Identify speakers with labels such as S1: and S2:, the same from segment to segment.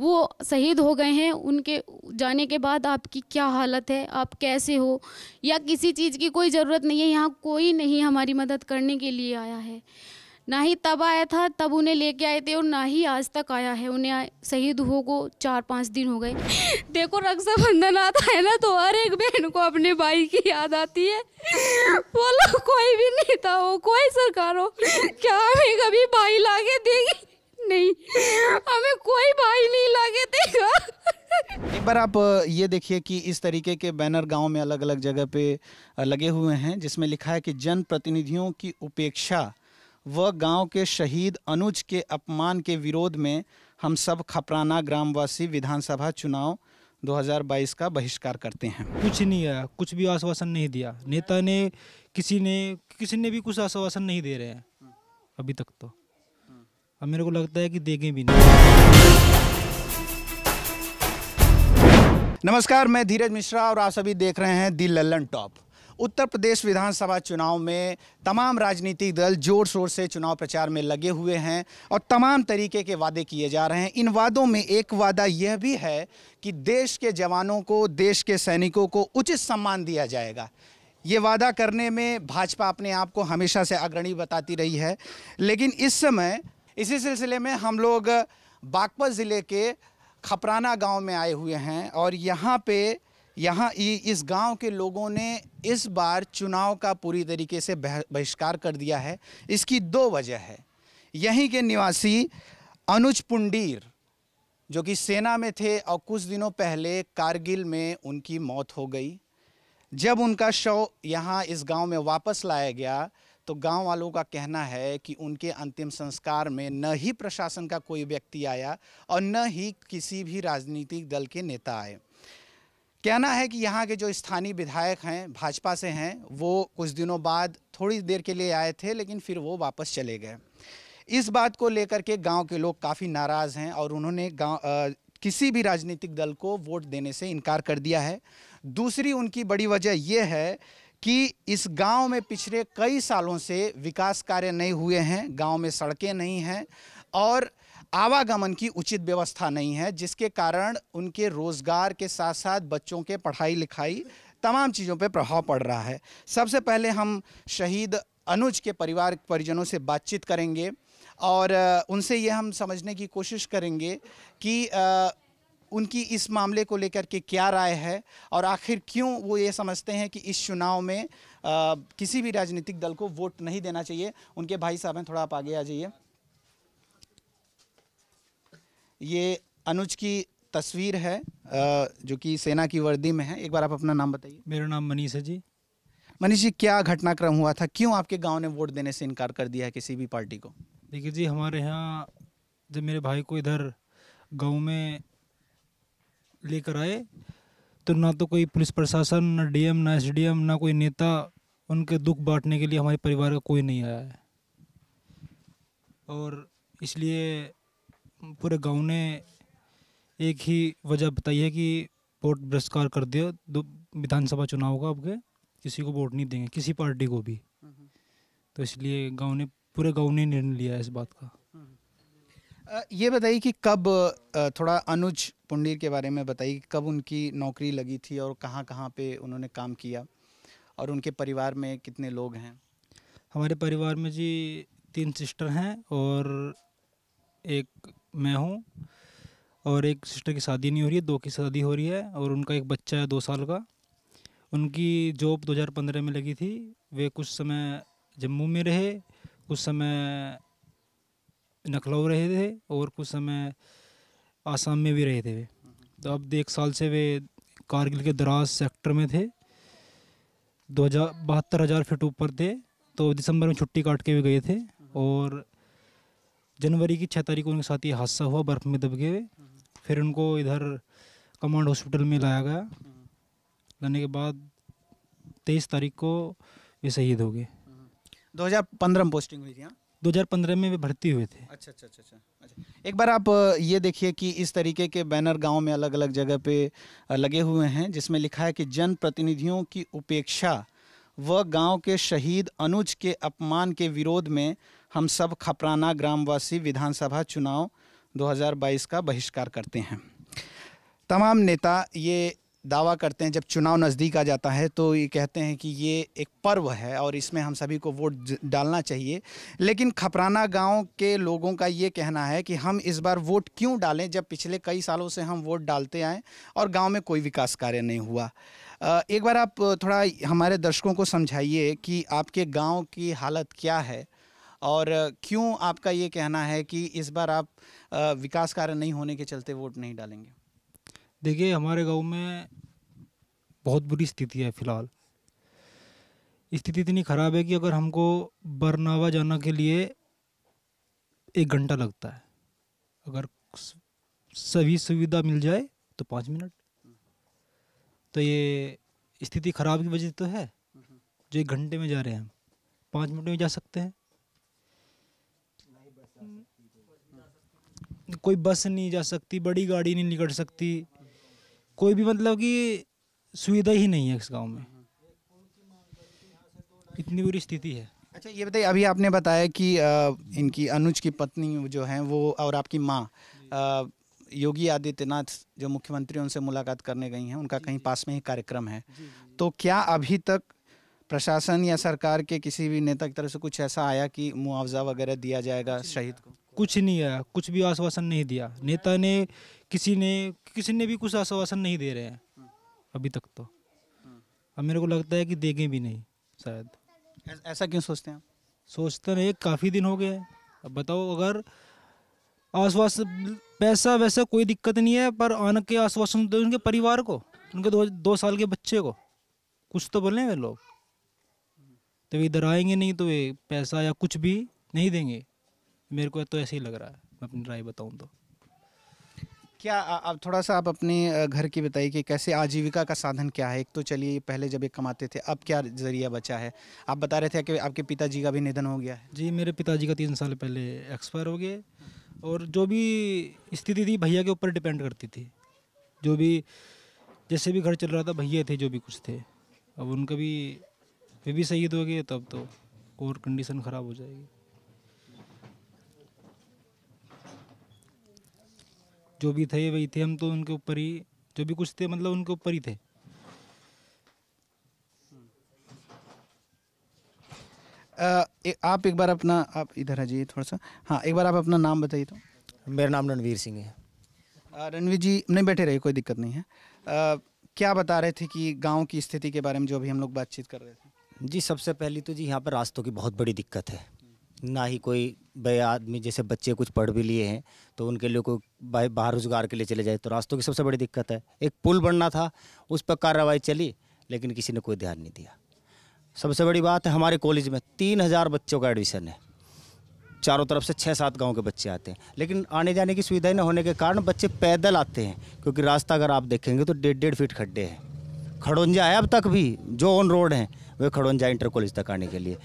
S1: वो शहीद हो गए हैं, उनके जाने के बाद आपकी क्या हालत है, आप कैसे हो, या किसी चीज़ की कोई ज़रूरत नहीं है। यहाँ कोई नहीं हमारी मदद करने के लिए आया है। ना ही तब आया था, तब उन्हें लेके आए थे, और ना ही आज तक आया है। उन्हें शहीद हो को 4-5 दिन हो गए। देखो, रक्षाबंधन आता है ना, तो हर एक बहन को अपने भाई की याद आती है। बोलो, कोई भी नेता हो, कोई सरकार हो, क्या हमें कभी भाई लाके देगी? नहीं, हमें कोई भाई नहीं लाके देगा।
S2: एक बार आप ये देखिए कि इस तरीके के बैनर गांव में अलग अलग जगह पे लगे हुए हैं, जिसमें लिखा है कि जनप्रतिनिधियों की उपेक्षा व गांव के शहीद अनुज के अपमान के विरोध में हम सब खपराना ग्रामवासी विधानसभा चुनाव 2022 का बहिष्कार करते हैं।
S3: कुछ नहीं आया, कुछ भी आश्वासन नहीं दिया नेता ने, किसी ने भी कुछ आश्वासन नहीं दे रहे हैं अभी तक। तो अब मेरे को लगता है कि देंगे भी नहीं।
S2: नमस्कार, मैं धीरज मिश्रा और आप सभी देख रहे हैं दी लल्लन टॉप। उत्तर प्रदेश विधानसभा चुनाव में तमाम राजनीतिक दल जोर शोर से चुनाव प्रचार में लगे हुए हैं और तमाम तरीके के वादे किए जा रहे हैं। इन वादों में एक वादा यह भी है कि देश के जवानों को, देश के सैनिकों को उचित सम्मान दिया जाएगा। ये वादा करने में भाजपा अपने आप को हमेशा से अग्रणी बताती रही है, लेकिन इस समय इसी सिलसिले में हम लोग बागपत ज़िले के खपराना गांव में आए हुए हैं और यहाँ इस गांव के लोगों ने इस बार चुनाव का पूरी तरीके से बहिष्कार कर दिया है। इसकी दो वजह है। यहीं के निवासी अनुज पुंडीर, जो कि सेना में थे और कुछ दिनों पहले कारगिल में उनकी मौत हो गई। जब उनका शव यहाँ इस गांव में वापस लाया गया तो गांव वालों का कहना है कि उनके अंतिम संस्कार में न ही प्रशासन का कोई व्यक्ति आया और न ही किसी भी राजनीतिक दल के नेता आए। कहना है कि यहाँ के जो स्थानीय विधायक हैं, भाजपा से हैं, वो कुछ दिनों बाद थोड़ी देर के लिए आए थे, लेकिन फिर वो वापस चले गए। इस बात को लेकर के गांव के लोग काफ़ी नाराज़ हैं और उन्होंने किसी भी राजनीतिक दल को वोट देने से इनकार कर दिया है। दूसरी उनकी बड़ी वजह यह है कि इस गांव में पिछले कई सालों से विकास कार्य नहीं हुए हैं, गांव में सड़कें नहीं हैं और आवागमन की उचित व्यवस्था नहीं है, जिसके कारण उनके रोज़गार के साथ साथ बच्चों के पढ़ाई लिखाई तमाम चीज़ों पर प्रभाव पड़ रहा है। सबसे पहले हम शहीद अनुज के परिवार परिजनों से बातचीत करेंगे और उनसे ये हम समझने की कोशिश करेंगे कि उनकी इस मामले को लेकर के क्या राय है और आखिर क्यों वो ये समझते हैं कि इस चुनाव में किसी भी राजनीतिक दल को वोट नहीं देना चाहिए। उनके भाई साहब हैं, थोड़ा आप आगे आ जाइए। ये अनुज की तस्वीर है जो कि सेना की वर्दी में है। एक बार आप अपना नाम बताइए।
S3: मेरा नाम मनीष है जी।
S2: मनीष जी, क्या घटनाक्रम हुआ था, क्यों आपके गांव ने वोट देने से इनकार कर दिया है किसी भी पार्टी को?
S3: देखिए जी, हमारे यहाँ जब मेरे भाई को इधर गांव में लेकर आए तो ना तो कोई पुलिस प्रशासन, ना डीएम, ना एसडीएम, ना कोई नेता उनके दुख बांटने के लिए हमारे परिवार का कोई नहीं आया है। और इसलिए पूरे गांव ने एक ही वजह बताई है कि वोट बहिष्कार कर दिया विधानसभा चुनाव का। अब के किसी को वोट नहीं देंगे, किसी पार्टी को भी। तो इसलिए पूरे गांव ने निर्णय लिया है इस बात का।
S2: ये बताइए कि कब, थोड़ा अनुज पुंडीर के बारे में बताइए, कब उनकी नौकरी लगी थी और कहाँ पे उन्होंने काम किया और उनके परिवार में कितने लोग हैं?
S3: हमारे परिवार में जी 3 सिस्टर हैं और एक मैं हूँ और एक सिस्टर की शादी नहीं हो रही है, 2 की शादी हो रही है और उनका एक बच्चा है 2 साल का। उनकी जॉब 2015 में लगी थी। वे कुछ समय जम्मू में रहे, कुछ समय लखनऊ रहे थे और कुछ समय आसाम में भी रहे थे वे। तो अब 1 साल से वे कारगिल के द्रास सेक्टर में थे। 72,000 फीट ऊपर थे। तो दिसंबर में छुट्टी काट के भी गए थे और जनवरी की 6 तारीख को उनके साथ ये हादसा हुआ, बर्फ़ में दब गए। फिर उनको इधर कमांड हॉस्पिटल में लाया गया। लाने के बाद 23 तारीख को ये शहीद हो गए।
S2: 2015 में पोस्टिंग हुई थी? हाँ,
S3: 2015 में वे भर्ती हुए थे।
S2: अच्छा। एक बार आप ये देखिए कि इस तरीके के बैनर गांव में अलग अलग जगह पे लगे हुए हैं, जिसमें लिखा है कि जनप्रतिनिधियों की उपेक्षा व गांव के शहीद अनुज के अपमान के विरोध में हम सब खपराना ग्रामवासी विधानसभा चुनाव 2022 का बहिष्कार करते हैं। तमाम नेता ये दावा करते हैं जब चुनाव नज़दीक आ जाता है तो ये कहते हैं कि ये एक पर्व है और इसमें हम सभी को वोट डालना चाहिए। लेकिन खपराना गांव के लोगों का ये कहना है कि हम इस बार वोट क्यों डालें जब पिछले कई सालों से हम वोट डालते आए और गांव में कोई विकास कार्य नहीं हुआ। एक बार आप थोड़ा हमारे दर्शकों को समझाइए कि आपके गांव की हालत क्या है और क्यों आपका ये कहना है कि इस बार आप विकास कार्य नहीं होने के चलते वोट नहीं डालेंगे।
S3: देखिए, हमारे गांव में बहुत बुरी स्थिति है फ़िलहाल। स्थिति इतनी ख़राब है कि अगर हमको बरनावा जाना के लिए 1 घंटा लगता है, अगर सभी सुविधा मिल जाए तो 5 मिनट। तो ये स्थिति ख़राब की वजह तो है, जो 1 घंटे में जा रहे हैं हम 5 मिनट में जा सकते हैं। कोई बस नहीं जा सकती, बड़ी गाड़ी नहीं निकल सकती, कोई भी मतलब कि सुविधा ही नहीं है इस गांव में। इतनी बुरी स्थिति है।
S2: अच्छा, ये बताइए, अभी आपने बताया कि इनकी अनुज की पत्नी जो हैं वो और आपकी माँ योगी आदित्यनाथ जो मुख्यमंत्री उनसे मुलाकात करने गई हैं, उनका कहीं पास में ही कार्यक्रम है। तो क्या अभी तक प्रशासन या सरकार के किसी भी नेता की तरफ से कुछ ऐसा आया कि मुआवजा वगैरह दिया जाएगा शहीद को?
S3: कुछ नहीं आया, कुछ भी आश्वासन नहीं दिया नेता ने, किसी ने भी कुछ आश्वासन नहीं दे रहे हैं अभी तक। तो अब मेरे को लगता है कि देंगे भी नहीं शायद।
S2: ऐसा क्यों सोचते हैं आप?
S3: सोचते रहे, काफ़ी दिन हो गए हैं। अब बताओ, अगर आश्वासन पैसा वैसा कोई दिक्कत नहीं है, पर आने के आश्वासन दो उनके परिवार को, उनके 2 साल के बच्चे को कुछ तो बोलेंगे लोग। तो वे इधर आएंगे नहीं तो वे पैसा या कुछ भी नहीं देंगे। मेरे को तो ऐसे ही लग रहा है, मैं अपनी राय बताऊं तो।
S2: क्या आप थोड़ा सा आप अपने घर की बताइए कि कैसे आजीविका का साधन क्या है? एक तो चलिए पहले जब एक कमाते थे, अब क्या जरिया बचा है? आप बता रहे थे कि आपके पिताजी का भी निधन हो गया है।
S3: जी, मेरे पिताजी का 3 साल पहले एक्सपायर हो गए, और जो भी स्थिति थी भैया के ऊपर डिपेंड करती थी। जो भी जैसे भी घर चल रहा था, भैया थे जो भी कुछ थे। अब उनका भी वे भी शहीद हो गए, तब तो और कंडीशन ख़राब हो जाएगी। जो भी थे वही थे, हम तो उनके ऊपर ही, जो भी कुछ थे मतलब उनके ऊपर ही थे।
S2: आप एक बार अपना, आप इधर आ जाइए थोड़ा सा। हाँ, एक बार आप अपना नाम बताइए। तो
S4: मेरा नाम रणवीर सिंह है।
S2: रणवीर जी, नहीं बैठे रहिए, कोई दिक्कत नहीं है। क्या बता रहे थे कि गांव की स्थिति के बारे में जो अभी हम लोग बातचीत कर रहे थे?
S4: जी, सबसे पहली तो जी यहाँ पर रास्तों की बहुत बड़ी दिक्कत है। ना ही कोई बड़े आदमी, जैसे बच्चे कुछ पढ़ भी लिए हैं तो उनके लिए कोई बाहर रोजगार के लिए चले जाए तो रास्तों की सबसे बड़ी दिक्कत है। एक पुल बनना था, उस पर कार्रवाई चली लेकिन किसी ने कोई ध्यान नहीं दिया। सबसे बड़ी बात है, हमारे कॉलेज में 3000 बच्चों का एडमिशन है। चारों तरफ से 6-7 गांव के बच्चे आते हैं, लेकिन आने जाने की सुविधा न होने के कारण बच्चे पैदल आते हैं, क्योंकि रास्ता अगर आप देखेंगे तो 1.5 फीट खड्डे हैं। खड़ोंजा है अब तक भी, जो ऑन रोड हैं वे खड़ोंजा इंटर कॉलेज तक आने के लिए।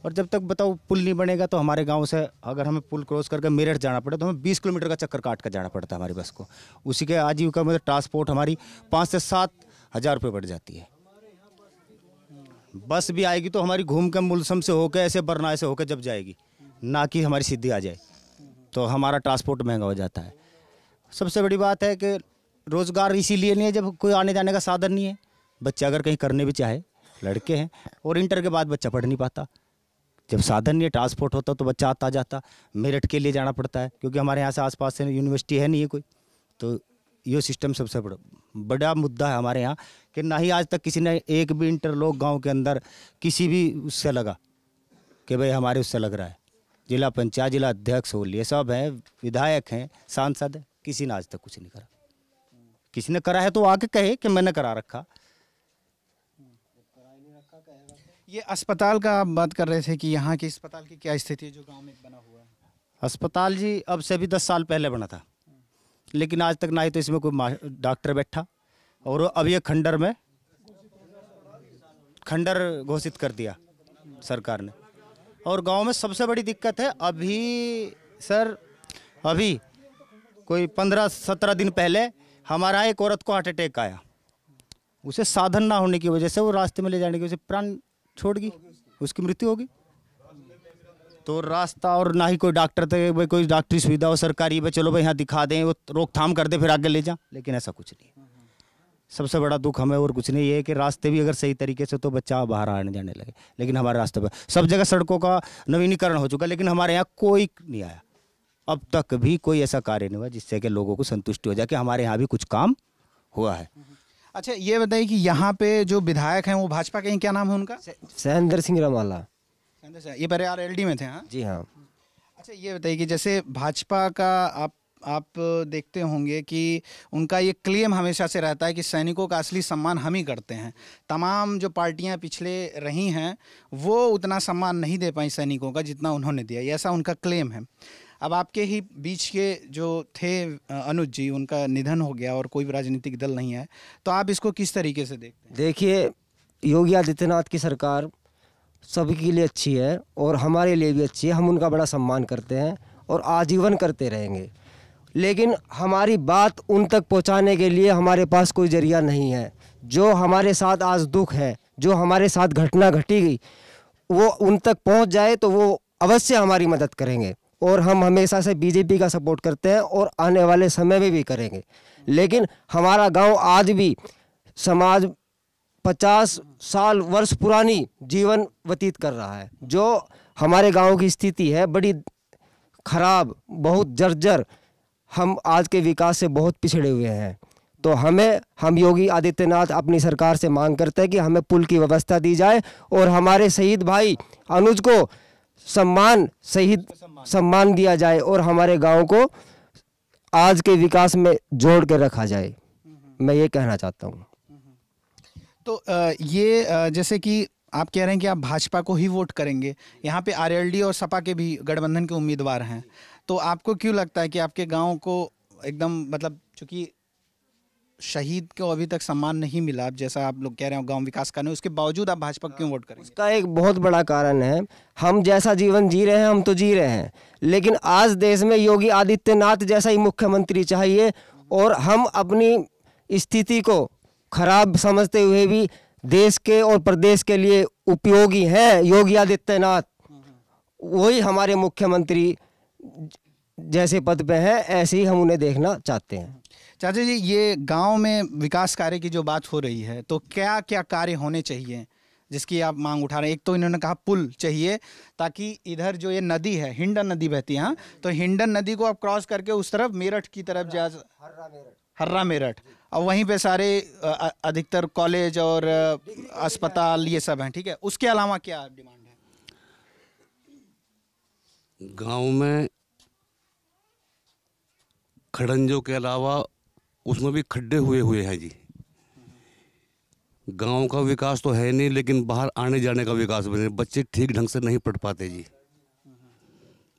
S4: और जब तक बताओ पुल नहीं बनेगा तो हमारे गांव से अगर हमें पुल क्रॉस करके मेरठ जाना पड़े तो हमें 20 किलोमीटर का चक्कर काट कर जाना पड़ता है हमारी बस को। उसी के आजीविका में ट्रांसपोर्ट हमारी 5 से 7 हज़ार रुपये बढ़ जाती है। बस भी आएगी तो हमारी घूम के मुलसम से होकर ऐसे बरनाए से होकर जब जाएगी, ना कि हमारी सीधी आ जाए, तो हमारा ट्रांसपोर्ट महंगा हो जाता है। सबसे बड़ी बात है कि रोज़गार इसीलिए नहीं है जब कोई आने जाने का साधन नहीं है। बच्चे अगर कहीं करने भी चाहे, लड़के हैं और इंटर के बाद बच्चा पढ़ नहीं पाता। जब साधन नहीं है, ट्रांसपोर्ट होता तो बच्चा आता जाता। मेरठ के लिए जाना पड़ता है क्योंकि हमारे यहाँ से आसपास से यूनिवर्सिटी है नहीं है कोई। तो ये सिस्टम सबसे बड़ा मुद्दा है हमारे यहाँ कि ना ही आज तक किसी ने एक भी इंटरलॉक गांव के अंदर किसी भी उससे लगा कि भाई हमारे उससे लग रहा है। जिला पंचायत, जिला अध्यक्ष हो लिए सब हैं, विधायक हैं, सांसद हैं, किसी ने आज तक कुछ नहीं करा। किसी ने करा है तो आके कहे कि मैंने करा रखा।
S2: ये अस्पताल का आप बात कर रहे थे कि यहाँ के अस्पताल की क्या स्थिति है जो गांव में बना हुआ है?
S4: अस्पताल जी अब से भी 10 साल पहले बना था, लेकिन आज तक ना ही तो इसमें कोई डॉक्टर बैठा, और अब ये खंडर घोषित कर दिया सरकार ने। और गांव में सबसे बड़ी दिक्कत है अभी कोई 15-17 दिन पहले हमारा एक औरत को हार्ट अटैक आया। उसे साधन ना होने की वजह से वो रास्ते में ले जाने की वजह से प्राण छोड़ गई, उसकी मृत्यु होगी। तो रास्ता और ना ही कोई डॉक्टर तक भाई कोई डॉक्टरी सुविधा हो सरकारी भाई चलो भाई यहाँ दिखा दें वो रोकथाम कर दे फिर आगे ले जा, लेकिन ऐसा कुछ नहीं। सबसे बड़ा दुख हमें और कुछ नहीं, ये है कि रास्ते भी अगर सही तरीके से तो बच्चा बाहर आने जाने लगे, लेकिन हमारे रास्ते पर सब जगह सड़कों का नवीनीकरण हो चुका, लेकिन हमारे यहाँ कोई नहीं आया। अब तक भी कोई ऐसा कार्य नहीं हुआ जिससे कि लोगों को संतुष्टि हो जाए कि हमारे यहाँ भी कुछ काम हुआ है।
S2: अच्छा ये बताइए कि यहाँ पे जो विधायक हैं वो भाजपा के हैं, क्या नाम है उनका?
S5: सहेंद्र सिंह रमाला।
S2: ये परिवार एलडी में थे? हाँ
S5: जी हाँ।
S2: अच्छा ये बताइए कि जैसे भाजपा का आप देखते होंगे कि उनका ये क्लेम हमेशा से रहता है कि सैनिकों का असली सम्मान हम ही करते हैं। तमाम जो पार्टियां पिछले रही हैं वो उतना सम्मान नहीं दे पाई सैनिकों का जितना उन्होंने दिया, ये ऐसा उनका क्लेम है। अब आपके ही बीच के जो थे अनुज जी, उनका निधन हो गया और कोई भी राजनीतिक दल नहीं है, तो आप इसको किस तरीके से देखते हैं?
S5: देखिए, योगी आदित्यनाथ की सरकार सभी के लिए अच्छी है और हमारे लिए भी अच्छी है। हम उनका बड़ा सम्मान करते हैं और आजीवन करते रहेंगे, लेकिन हमारी बात उन तक पहुंचाने के लिए हमारे पास कोई जरिया नहीं है। जो हमारे साथ आज दुख है, जो हमारे साथ घटना घटी गई, वो उन तक पहुंच जाए तो वो अवश्य हमारी मदद करेंगे और हम हमेशा से बीजेपी का सपोर्ट करते हैं और आने वाले समय में भी करेंगे। लेकिन हमारा गांव आज भी समाज 50 साल वर्ष पुरानी जीवन व्यतीत कर रहा है। जो हमारे गांव की स्थिति है बड़ी खराब, बहुत जर्जर, हम आज के विकास से बहुत पिछड़े हुए हैं। तो हम योगी आदित्यनाथ अपनी सरकार से मांग करते हैं कि हमें पुल की व्यवस्था दी जाए और हमारे शहीद भाई अनुज को सम्मान दिया जाए और हमारे गांव को आज के विकास में जोड़ के रखा जाए। मैं ये कहना चाहता हूँ।
S2: तो ये जैसे कि आप कह रहे हैं कि आप भाजपा को ही वोट करेंगे, यहाँ पे आरएलडी और सपा के भी गठबंधन के उम्मीदवार हैं, तो आपको क्यों लगता है कि आपके गांव को एकदम मतलब चूंकि शहीद को अभी तक सम्मान नहीं मिला, आप जैसा आप लोग कह रहे हो गांव विकास करने, उसके बावजूद आप भाजपा को क्यों वोट करेंगे?
S5: इसका एक बहुत बड़ा कारण है, हम जैसा जीवन जी रहे हैं हम तो जी रहे हैं, लेकिन आज देश में योगी आदित्यनाथ जैसा ही मुख्यमंत्री चाहिए। और हम अपनी स्थिति को खराब समझते हुए भी देश के और प्रदेश के लिए उपयोगी हैं योगी आदित्यनाथ, वही हमारे मुख्यमंत्री जैसे पद पे हैं, ऐसे ही हम उन्हें देखना चाहते हैं।
S2: चाचा जी, ये गांव में विकास कार्य की जो बात हो रही है, तो क्या क्या कार्य होने चाहिए जिसकी आप मांग उठा रहे हैं? एक तो इन्होंने कहा पुल चाहिए, ताकि इधर जो ये नदी है, हिंडन नदी बहती है, हाँ, तो हिंडन नदी को आप क्रॉस करके उस तरफ मेरठ की तरफ जा, हर्रा मेरठ, और वहीं पे सारे अधिकतर कॉलेज और अस्पताल ये सब हैं, ठीक है। उसके अलावा क्या डिमांड है?
S6: गांव में खड़ंजों के अलावा उसमें भी खड्डे हुए हैं जी। गांव का विकास तो है नहीं, लेकिन बाहर आने जाने का विकास बने, बच्चे ठीक ढंग से नहीं पढ़ पाते जी।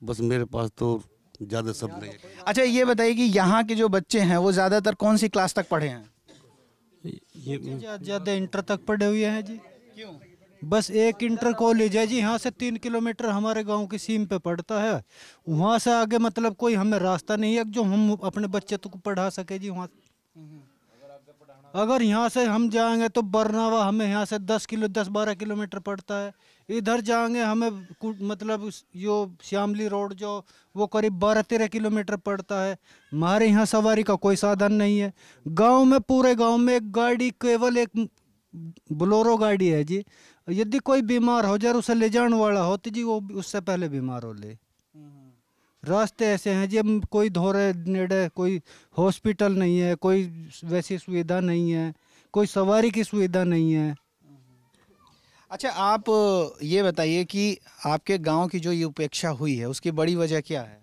S6: बस मेरे पास तो ज़्यादा सब नहीं है।
S2: अच्छा ये बताइए कि यहाँ के जो बच्चे हैं वो ज़्यादातर कौन सी क्लास तक पढ़े हैं?
S3: ये ज़्यादा इंटर तक पढ़े हुए हैं जी। क्यों? बस एक इंटर कॉलेज है जी, यहाँ से 3 किलोमीटर हमारे गांव की सीम पे पड़ता है। वहाँ से आगे मतलब कोई हमें रास्ता नहीं है जो हम अपने बच्चे को पढ़ा सके जी। वहाँ अगर यहाँ से हम जाएंगे तो बरनावा हमें यहाँ से 10-12 किलोमीटर पड़ता है। इधर जाएंगे हमें मतलब यो श्यामली रोड जो वो करीब 12-13 किलोमीटर पड़ता है। हमारे यहाँ सवारी का कोई साधन नहीं है। गांव में पूरे गांव में एक गाड़ी, केवल एक बोलेरो गाड़ी है जी। यदि कोई बीमार हो जाए, उसे ले जाने वाला हो तो जी वो उससे पहले बीमार हो ले। रास्ते ऐसे हैं जी, कोई धोरे नेड़े कोई हॉस्पिटल नहीं है, कोई वैसी सुविधा नहीं है, कोई सवारी की सुविधा नहीं है।
S2: अच्छा आप ये बताइए कि आपके गांव की जो ये उपेक्षा हुई है उसकी बड़ी वजह क्या है?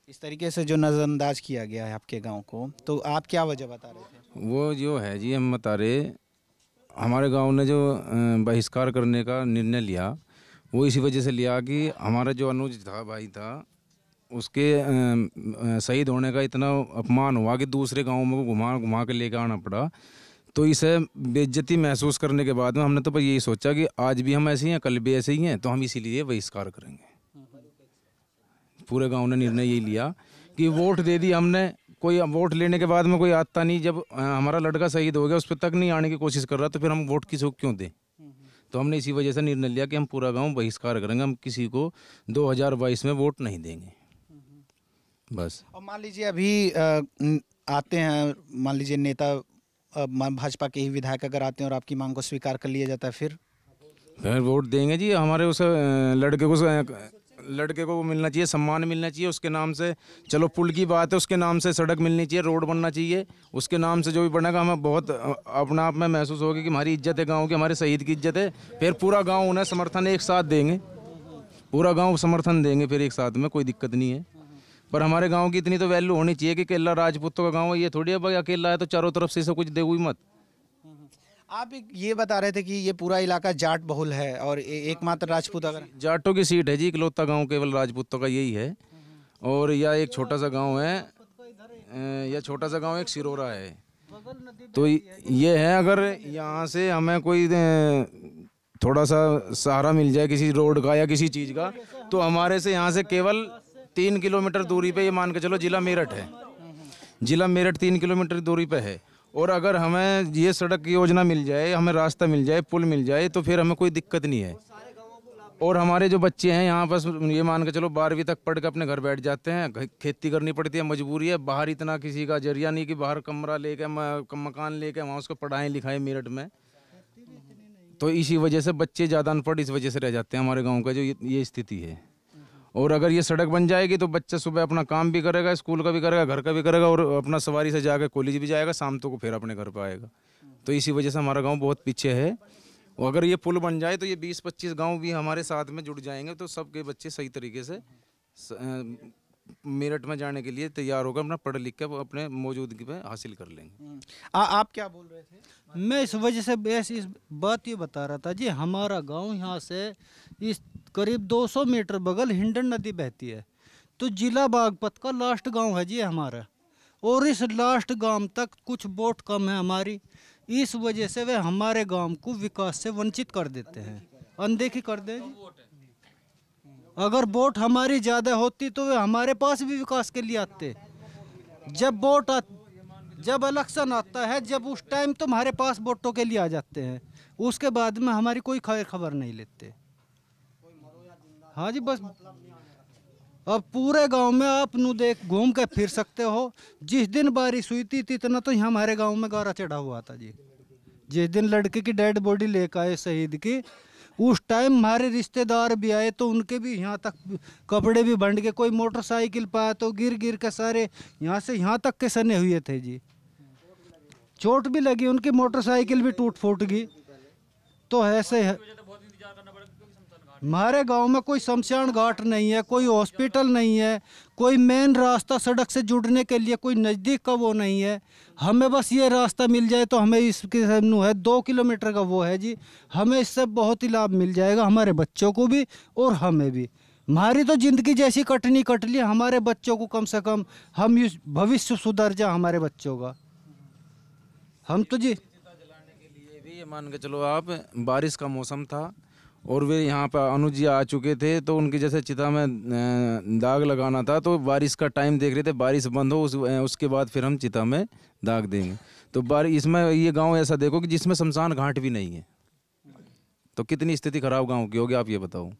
S2: इस तरीके से जो नज़रअंदाज किया गया है आपके गांव को, तो आप क्या वजह बता रहे थे?
S7: वो जो है जी, हम बता रहे, हमारे गांव ने जो बहिष्कार करने का निर्णय लिया वो इसी वजह से लिया कि हमारा जो अनुज था, भाई था, उसके शहीद होने का इतना अपमान हुआ कि दूसरे गांव में घुमा के लेकर आना पड़ा। तो इसे बेइज्जती महसूस करने के बाद में हमने तो यही सोचा कि आज भी हम ऐसे ही हैं, कल भी ऐसे ही हैं, तो हम इसीलिए बहिष्कार करेंगे। पूरे गांव ने निर्णय यही लिया कि वोट दे दी हमने, कोई वोट लेने के बाद में कोई आता नहीं, जब हमारा लड़का शहीद हो गया उस पर तक नहीं आने की कोशिश कर रहा, तो फिर हम वोट किसी को क्यों दें? तो हमने इसी वजह से निर्णय लिया कि हम पूरा गांव बहिष्कार करेंगे, हम किसी को 2022 में वोट नहीं देंगे बस।
S2: और मान लीजिए अभी आते हैं, मान लीजिए नेता भाजपा के ही विधायक अगर आते हैं और आपकी मांग को स्वीकार कर लिया जाता है, फिर
S7: वोट देंगे जी। हमारे उस लड़के को मिलना चाहिए, सम्मान मिलना चाहिए उसके नाम से। चलो पुल की बात है, उसके नाम से सड़क मिलनी चाहिए, रोड बनना चाहिए, उसके नाम से जो भी बनेगा हमें बहुत अपना आप में महसूस होगा कि हमारी इज्जत है गांव की, हमारे शहीद की इज्जत है। फिर पूरा गांव उन्हें समर्थन एक साथ देंगे, पूरा गांव समर्थन देंगे फिर एक साथ में, कोई दिक्कत नहीं है। पर हमारे गांव की इतनी तो वैल्यू होनी चाहिए कि केला राजपूतों का गांव है, ये थोड़ी है भाई अकेला है तो चारों तरफ से कुछ दे हुई मत।
S2: आप ये बता रहे थे कि ये पूरा इलाका जाट बहुल है और एकमात्र राजपूत अगर
S7: जाटों की सीट है जी, इकलौता गांव केवल राजपूतों का यही है। और यह एक छोटा सा गांव है, यह छोटा सा गांव एक सिरोरा है। तो ये है, अगर यहाँ से हमें कोई थोड़ा सा सहारा मिल जाए किसी रोड का या किसी चीज़ का, तो हमारे से यहाँ से केवल 3 किलोमीटर दूरी पे ये मान के चलो जिला मेरठ है। जिला मेरठ 3 किलोमीटर दूरी पे है। और अगर हमें ये सड़क की योजना मिल जाए, हमें रास्ता मिल जाए, पुल मिल जाए, तो फिर हमें कोई दिक्कत नहीं है। और हमारे जो बच्चे हैं यहाँ बस ये मान के चलो 12वीं तक पढ़ के अपने घर बैठ जाते हैं, खेती करनी पड़ती है, मजबूरी है। बाहर इतना किसी का जरिया नहीं कि बाहर कमरा लेके मकान लेके वहाँ उसको पढ़ाएं लिखाएं मेरठ में। तो इसी वजह से बच्चे ज़्यादा अनपढ़ इस वजह से रह जाते हैं हमारे गाँव का, जो ये स्थिति है। और अगर ये सड़क बन जाएगी तो बच्चा सुबह अपना काम भी करेगा, स्कूल का भी करेगा, घर का भी करेगा, और अपना सवारी से जाकर कॉलेज भी जाएगा, शाम को फिर अपने घर पर आएगा। तो इसी वजह से हमारा गांव बहुत पीछे है। और अगर ये पुल बन जाए तो ये 20-25 गांव भी हमारे साथ में जुड़ जाएंगे, तो सबके बच्चे सही तरीके से मेरठ में जाने के लिए तैयार होकर अपना पढ़ लिख कर अपने मौजूदगी पे हासिल कर लेंगे।
S2: आप क्या बोल रहे थे?
S8: मैं इस वजह से इस बात ये बता रहा था जी, हमारा गांव यहाँ से इस करीब 200 मीटर बगल हिंडन नदी बहती है, तो जिला बागपत का लास्ट गांव है जी हमारा। और इस लास्ट गांव तक कुछ वोट कम है हमारी, इस वजह से वे हमारे गांव को विकास से वंचित कर देते हैं, अनदेखी कर दें जी। अगर वोट हमारी ज़्यादा होती तो वे हमारे पास भी विकास के लिए आते। जब इलेक्शन आता है, जब उस टाइम तो हमारे पास वोटों के लिए आ जाते हैं, उसके बाद में हमारी कोई खबर नहीं लेते। हाँ जी, बस अब पूरे गांव में आप घूम के फिर सकते हो। जिस दिन बारिश हुई थी इतना तो यहाँ हमारे गांव में गारा चढ़ा हुआ था जी। जिस दिन लड़के की डेड बॉडी लेकर आए शहीद की, उस टाइम हमारे रिश्तेदार भी आए, तो उनके भी यहाँ तक कपड़े भी बंट के, कोई मोटरसाइकिल पाया तो गिर के सारे यहाँ से यहाँ तक के सने हुए थे जी। चोट भी लगी, उनकी मोटरसाइकिल भी टूट फूट गई। तो ऐसे है, हमारे गांव में कोई शमशान घाट नहीं है, कोई हॉस्पिटल नहीं है, कोई मेन रास्ता सड़क से जुड़ने के लिए कोई नज़दीक का वो नहीं है। हमें बस ये रास्ता मिल जाए तो हमें इसके है 2 किलोमीटर का वो है जी, हमें इससे बहुत ही लाभ मिल जाएगा, हमारे बच्चों को भी और हमें भी। हमारी तो ज़िंदगी जैसी कटनी कट ली, हमारे बच्चों को कम से कम हम इस भविष्य सुधर जा हमारे बच्चों का। हम तो जी
S7: भी ये मान के चलो आप, बारिश का मौसम था और वे यहाँ पर अनुज जी आ चुके थे, तो उनकी जैसे चिता में दाग लगाना था, तो बारिश का टाइम देख रहे थे, बारिश बंद हो उसके बाद फिर हम चिता में दाग देंगे। तो बारिश इसमें ये गांव ऐसा देखो कि जिसमें शमशान घाट भी नहीं है, तो कितनी स्थिति खराब गांव की होगी आप ये बताओ।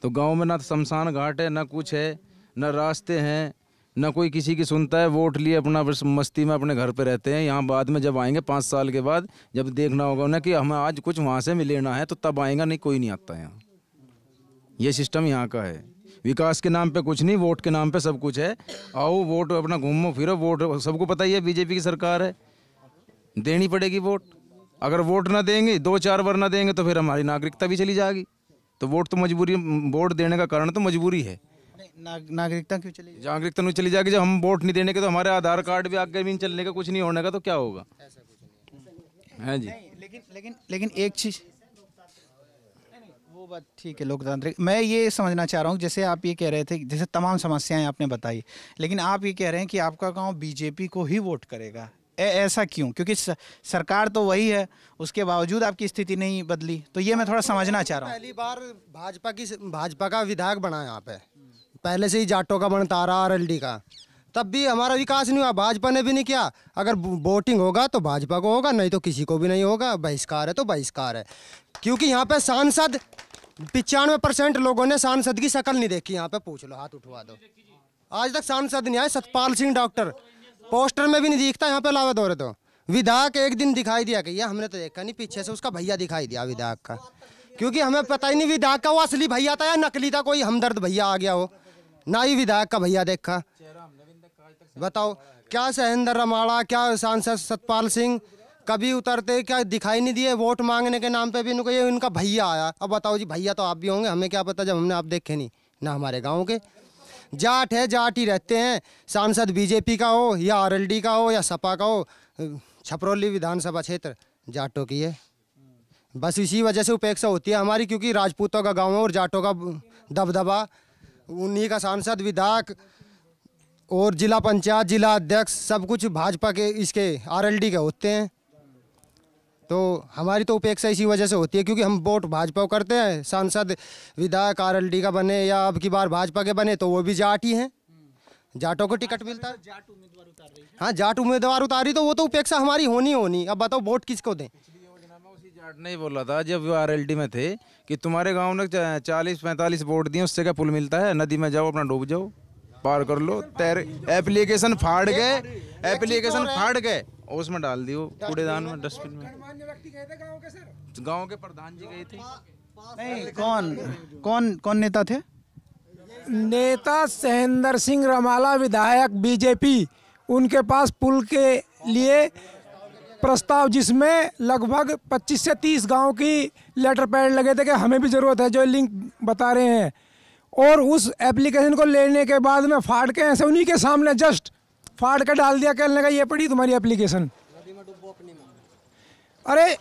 S7: तो गांव में ना शमशान घाट है, ना कुछ है, ना रास्ते हैं, ना कोई किसी की सुनता है। वोट लिए अपना मस्ती में अपने घर पे रहते हैं। यहाँ बाद में जब आएंगे 5 साल के बाद, जब देखना होगा उन्हें कि हमें आज कुछ वहाँ से लेना है, तो तब आएगा, नहीं कोई नहीं आता यहाँ। ये सिस्टम यहाँ का है। विकास के नाम पे कुछ नहीं, वोट के नाम पे सब कुछ है। आओ वोट अपना घूमो फिरो, वोट सबको पता ही है बीजेपी की सरकार है, देनी पड़ेगी वोट। अगर वोट ना देंगे, 2-4 बार ना देंगे, तो फिर हमारी नागरिकता भी चली जाएगी। तो वोट तो मजबूरी, वोट देने का कारण तो मजबूरी है।
S2: नागरिकता क्यों चली?
S7: नागरिकता नहीं चली जाएगी जब हम वोट नहीं देने के, तो हमारे आधार कार्ड भी आगे भी नहीं चलने का, कुछ नहीं होने का, तो क्या होगा? है जी।
S2: लेकिन एक चीज, वो बात ठीक है लोकतांत्रिक, मैं ये समझना चाह रहा हूँ, जैसे आप ये कह रहे थे, जैसे तमाम समस्याएं आपने बताई, लेकिन आप ये कह रहे हैं कि आपका गांव बीजेपी को ही वोट करेगा। ऐसा क्यों? क्योंकि सरकार तो वही है, उसके बावजूद आपकी स्थिति नहीं बदली। तो ये मैं थोड़ा समझना चाह रहा हूँ।
S9: पहली बार भाजपा का विधायक बना यहाँ पे, पहले से ही जाटों का बनता आ रहा RLD का, तब भी हमारा विकास नहीं हुआ, भाजपा ने भी नहीं किया। अगर वोटिंग होगा तो भाजपा को होगा, नहीं तो किसी को भी नहीं होगा। बहिष्कार है तो बहिष्कार है, क्योंकि यहाँ पे सांसद 95% लोगों ने सांसद की शक्ल नहीं देखी। यहाँ पे पूछ लो, हाथ उठवा दो, आज तक सांसद नहीं आए। सतपाल सिंह डॉक्टर पोस्टर में भी नहीं दिखता यहाँ पे लावा दौरे। तो विधायक एक दिन दिखाई दिया कि हमने तो देखा नहीं, पीछे से उसका भैया दिखाई दिया विधायक का, क्योंकि हमें पता ही नहीं विधायक का वो असली भैया था या नकली था, कोई हमदर्द भैया आ गया हो, ना ही विधायक का भैया देखा। बताओ क्या सहेंद्र रमाड़ा, क्या सांसद सतपाल सिंह कभी उतरते, क्या दिखाई नहीं दिए। वोट मांगने के नाम पे भी इनको ये उनका भैया आया। अब बताओ जी, भैया तो आप भी होंगे, हमें क्या पता जब हमने आप देखे नहीं ना। हमारे गाँव के जाट है, जाट ही रहते हैं। सांसद बीजेपी का हो या आरएलडी का हो या सपा का हो, छपरौली विधानसभा क्षेत्र जाटों की है। बस इसी वजह से उपेक्षा होती है हमारी, क्योंकि राजपूतों का गांव है और जाटों का दबदबा। उन्हीं का सांसद, विधायक और जिला पंचायत, जिला अध्यक्ष सब कुछ भाजपा के, इसके आरएलडी के होते हैं। तो हमारी तो उपेक्षा इसी वजह से होती है, क्योंकि हम वोट भाजपा को करते हैं। सांसद विधायक आरएलडी का बने या अब की बार भाजपा के बने तो वो भी जाट ही हैं, जाटों को टिकट मिलता है। हाँ, जाट उम्मीदवार उतारी तो वो तो उपेक्षा हमारी होनी। अब बताओ वोट किसको दें।
S7: जाट नहीं बोला था जब वो आरएलडी में थे कि तुम्हारे गांव ने 40-45 वोट दिए, उससे क्या पुल मिलता है? नदी में जाओ, अपना डूब जाओ, पार कर लो, तैर। एप्लीकेशन फाड़ गए, उसमें डाल दियो कूड़ेदान में, डस्टबिन में। गांव के प्रधान जी गए थे।
S2: नहीं, कौन नेता थे?
S10: नेता सहेंद्र सिंह रमाला, विधायक बीजेपी। उनके पास पुल के लिए प्रस्ताव, जिसमें लगभग 25 से 30 गांव की लेटर पैड लगे थे कि हमें भी ज़रूरत है, जो लिंक बता रहे हैं। और उस एप्लीकेशन को लेने के बाद में फाड़ के ऐसे उन्हीं के सामने जस्ट फाड़ के डाल दिया, कहने लगा ये पड़ी तुम्हारी एप्लीकेशन। अरे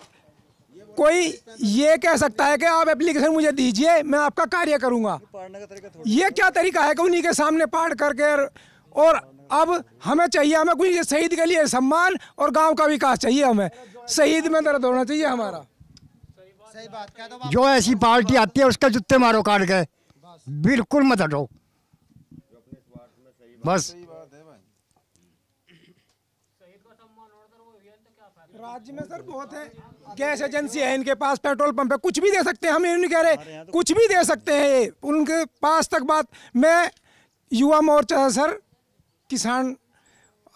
S10: कोई ये कह सकता है कि आप एप्लीकेशन मुझे दीजिए, मैं आपका कार्य करूंगा। ये क्या तरीका है कि उन्हीं के सामने पाड़ करके। और अब हमें चाहिए, हमें कोई शहीद के लिए सम्मान और गांव का विकास चाहिए। हमें शहीद में दर्द होना चाहिए हमारा।
S11: सही बात कह दो। जो ऐसी पार्टी आती है उसका जुत्ते मारो काट गए, बिल्कुल मत हटो बस।
S10: राज्य में सर बहुत है, गैस एजेंसी है इनके पास, पेट्रोल पंप है, कुछ भी दे सकते हैं। हम ये नहीं कह रहे, कुछ भी दे सकते हैं उनके पास तक बात। मैं युवा मोर्चा सर, किसान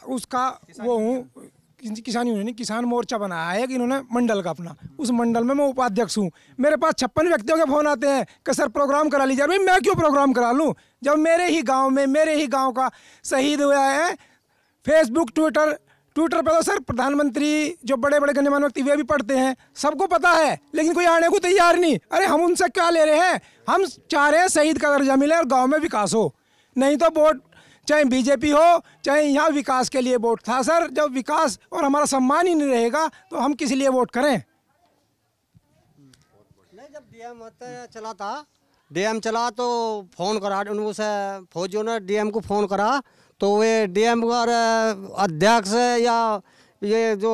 S10: उसका वो हूँ, किसान यूनियन नहीं, किसान मोर्चा बनाया है कि इन्होंने मंडल का अपना, उस मंडल में मैं उपाध्यक्ष हूँ। मेरे पास 56 व्यक्तियों के फोन आते हैं कि सर प्रोग्राम करा लीजिए। भाई मैं क्यों प्रोग्राम करा लूँ जब मेरे ही गांव में, मेरे ही गांव का शहीद हुआ है। फेसबुक, ट्विटर पर तो सर प्रधानमंत्री जो बड़े बड़े गण्यमान्य व्यक्ति वे भी पढ़ते हैं, सबको पता है, लेकिन कोई आने को तैयार नहीं। अरे हम उनसे क्या ले रहे हैं? हम चाह रहे हैं शहीद का दर्जा मिले और गाँव में विकास हो। नहीं तो वोट चाहे बीजेपी हो चाहे यहाँ विकास के लिए वोट था सर। जब विकास और हमारा सम्मान ही नहीं रहेगा तो हम किस लिए वोट करें?
S9: नहीं, जब डीएम चला था, डीएम चला तो फ़ोन करा उनसे, फौजियों ने डीएम को फ़ोन करा तो वे डीएम और अध्यक्ष या ये जो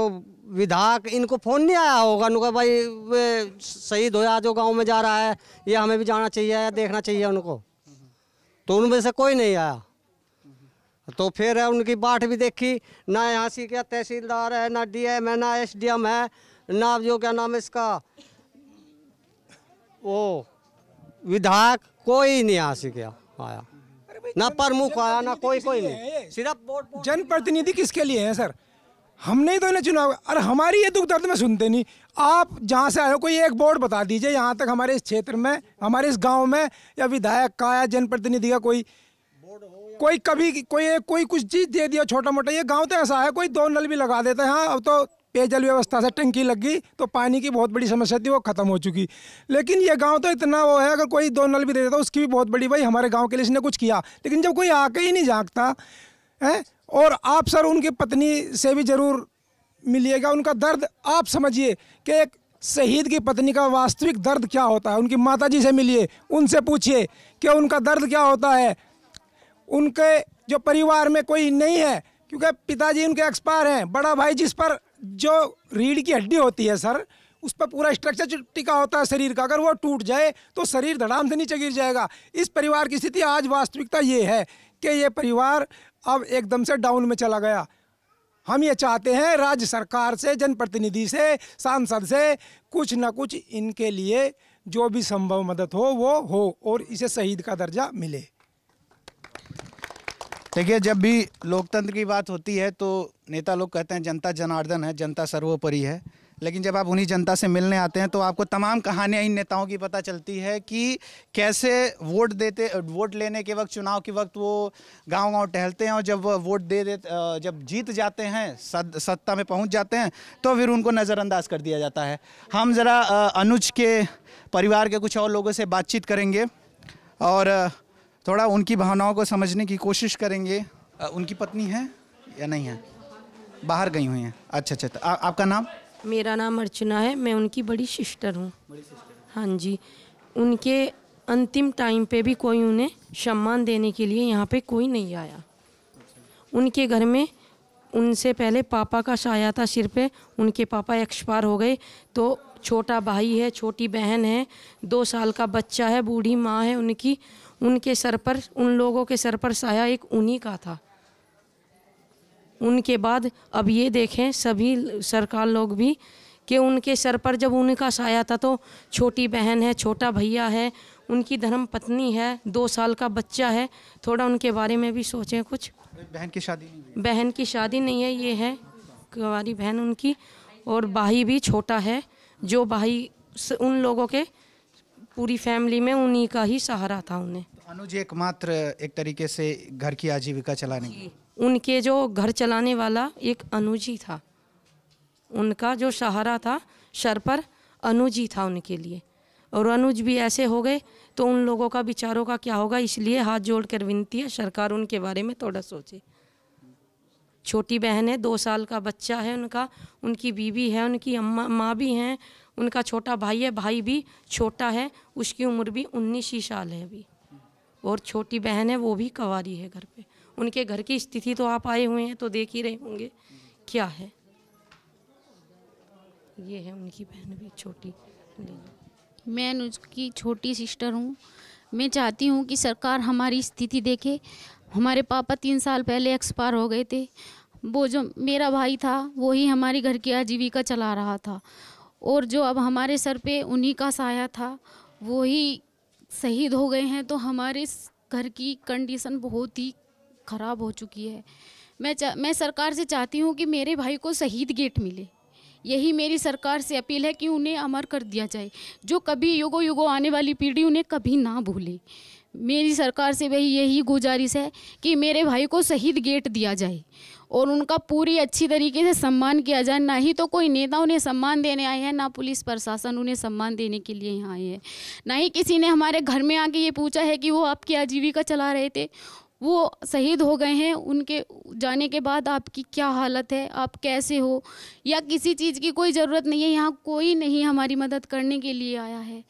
S9: विधायक, इनको फ़ोन नहीं आया होगा उनका, भाई वे शहीद होया जो गांव में जा रहा है, ये हमें भी जाना चाहिए या देखना चाहिए उनको। तो उनमें से कोई नहीं आया। तो फिर उनकी बाट भी देखी, ना यहाँ से क्या तहसीलदार है, ना डीएम है, ना एसडीएम है, ना जो क्या नाम है इसका वो विधायक, कोई नहीं यहाँ से क्या आया, ना प्रमुख आया, ना कोई नहीं। सिर्फ
S10: जनप्रतिनिधि किसके लिए है सर? हमने ही तो इन्हें चुना। अरे हमारी ये दुख दर्द में सुनते नहीं। आप जहाँ से आए हो कोई एक बोर्ड बता दीजिए यहाँ तक, हमारे इस क्षेत्र में, हमारे इस गांव में, या विधायक का या जनप्रतिनिधि का कोई कभी कोई कुछ चीज़ दे दिया छोटा मोटा। ये गांव तो ऐसा है, कोई 2 नल भी लगा देता है। हाँ, अब तो पेयजल व्यवस्था से टंकी लग गई तो पानी की बहुत बड़ी समस्या थी, वो खत्म हो चुकी। लेकिन ये गांव तो इतना वो है, अगर कोई 2 नल भी दे देता उसकी भी बहुत बड़ी, भाई हमारे गांव के लिए इसने कुछ किया। लेकिन जब कोई आके ही नहीं झांकता है, और आप सर उनकी पत्नी से भी ज़रूर मिलिएगा, उनका दर्द आप समझिए कि एक शहीद की पत्नी का वास्तविक दर्द क्या होता है। उनकी माताजी से मिलिए, उनसे पूछिए कि उनका दर्द क्या होता है। उनके जो परिवार में कोई नहीं है, क्योंकि पिताजी उनके एक्सपायर हैं, बड़ा भाई जिस पर जो रीढ़ की हड्डी होती है सर, उस पर पूरा स्ट्रक्चर टिका होता है शरीर का, अगर वो टूट जाए तो शरीर धड़ाम से नीचे गिर जाएगा। इस परिवार की स्थिति आज वास्तविकता ये है कि ये परिवार अब एकदम से डाउन में चला गया। हम ये चाहते हैं राज्य सरकार से, जनप्रतिनिधि से, सांसद से कुछ ना कुछ इनके लिए जो भी संभव मदद हो वो हो और इसे शहीद का दर्जा मिले।
S2: देखिए, जब भी लोकतंत्र की बात होती है तो नेता लोग कहते हैं जनता जनार्दन है, जनता सर्वोपरि है, लेकिन जब आप उन्हीं जनता से मिलने आते हैं तो आपको तमाम कहानियां इन नेताओं की पता चलती है कि कैसे वोट लेने के वक्त, चुनाव के वक्त वो गांव-गांव टहलते हैं और जब वोट जब जीत जाते हैं, सत्ता में पहुंच जाते हैं तो फिर उनको नज़रअंदाज कर दिया जाता है। हम ज़रा अनुज के परिवार के कुछ और लोगों से बातचीत करेंगे और थोड़ा उनकी भावनाओं को समझने की कोशिश करेंगे। उनकी पत्नी है या नहीं है? बाहर गई हुई हैं। अच्छा, तो आपका नाम?
S12: मेरा नाम अर्चना है, मैं उनकी बड़ी सिस्टर हूँ। हाँ जी, उनके अंतिम टाइम पे भी कोई उन्हें सम्मान देने के लिए यहाँ पे कोई नहीं आया। उनके घर में उनसे पहले पापा का साया था सिर पे, उनके पापा एक्सपायर हो गए, तो छोटा भाई है, छोटी बहन है, 2 साल का बच्चा है, बूढ़ी माँ है उनकी। उनके सर पर, उन लोगों के सर पर साया एक उन्हीं का था। उनके बाद अब ये देखें सभी सरकार लोग भी कि उनके सर पर जब उनका साया था तो छोटी बहन है, छोटा भैया है, उनकी धर्म पत्नी है, 2 साल का बच्चा है। थोड़ा उनके बारे में भी सोचें कुछ।
S2: बहन की शादी नहीं हुई?
S12: बहन की शादी नहीं है, ये है कुंवारी बहन उनकी, और भाई भी छोटा है, जो भाई उन लोगों के पूरी फैमिली में उन्हीं का ही सहारा था उन्हें।
S2: अनुज एकमात्र एक तरीके से घर की आजीविका चलाने की,
S12: उनके जो घर चलाने वाला एक अनुज ही था, उनका जो सहारा था सर पर अनुज ही था उनके लिए। और अनुज भी ऐसे हो गए तो उन लोगों का बेचारों का क्या होगा। इसलिए हाथ जोड़कर विनती है सरकार उनके बारे में थोड़ा सोचे। छोटी बहन है, 2 साल का बच्चा है उनका, उनकी बीवी है, उनकी माँ भी हैं, उनका छोटा भाई है, भाई भी छोटा है, उसकी उम्र भी 19 ही साल है अभी, और छोटी बहन है वो भी कुंवारी है घर पे। उनके घर की स्थिति तो आप आए हुए हैं तो देख ही रहे होंगे क्या है। ये है उनकी बहन भी छोटी।
S1: मैं अनुज की छोटी सिस्टर हूँ। मैं चाहती हूँ कि सरकार हमारी स्थिति देखे। हमारे पापा 3 साल पहले एक्सपायर हो गए थे। वो जो मेरा भाई था वही हमारी घर की आजीविका चला रहा था, और जो अब हमारे सर पे उन्हीं का साया था वही शहीद हो गए हैं। तो हमारे घर की कंडीशन बहुत ही ख़राब हो चुकी है। मैं सरकार से चाहती हूँ कि मेरे भाई को शहीद गेट मिले। यही मेरी सरकार से अपील है कि उन्हें अमर कर दिया जाए, जो कभी युगों युगों आने वाली पीढ़ी उन्हें कभी ना भूले। मेरी सरकार से वही यही गुजारिश है कि मेरे भाई को शहीद गेट दिया जाए और उनका पूरी अच्छी तरीके से सम्मान किया जाए। ना ही तो कोई नेता उन्हें सम्मान देने आए हैं, ना पुलिस प्रशासन उन्हें सम्मान देने के लिए यहाँ आए हैं, ना ही किसी ने हमारे घर में आके ये पूछा है कि वो आपकी आजीविका चला रहे थे, वो शहीद हो गए हैं, उनके जाने के बाद आपकी क्या हालत है, आप कैसे हो, या किसी चीज़ की कोई ज़रूरत नहीं है। यहाँ कोई नहीं हमारी मदद करने के लिए आया है।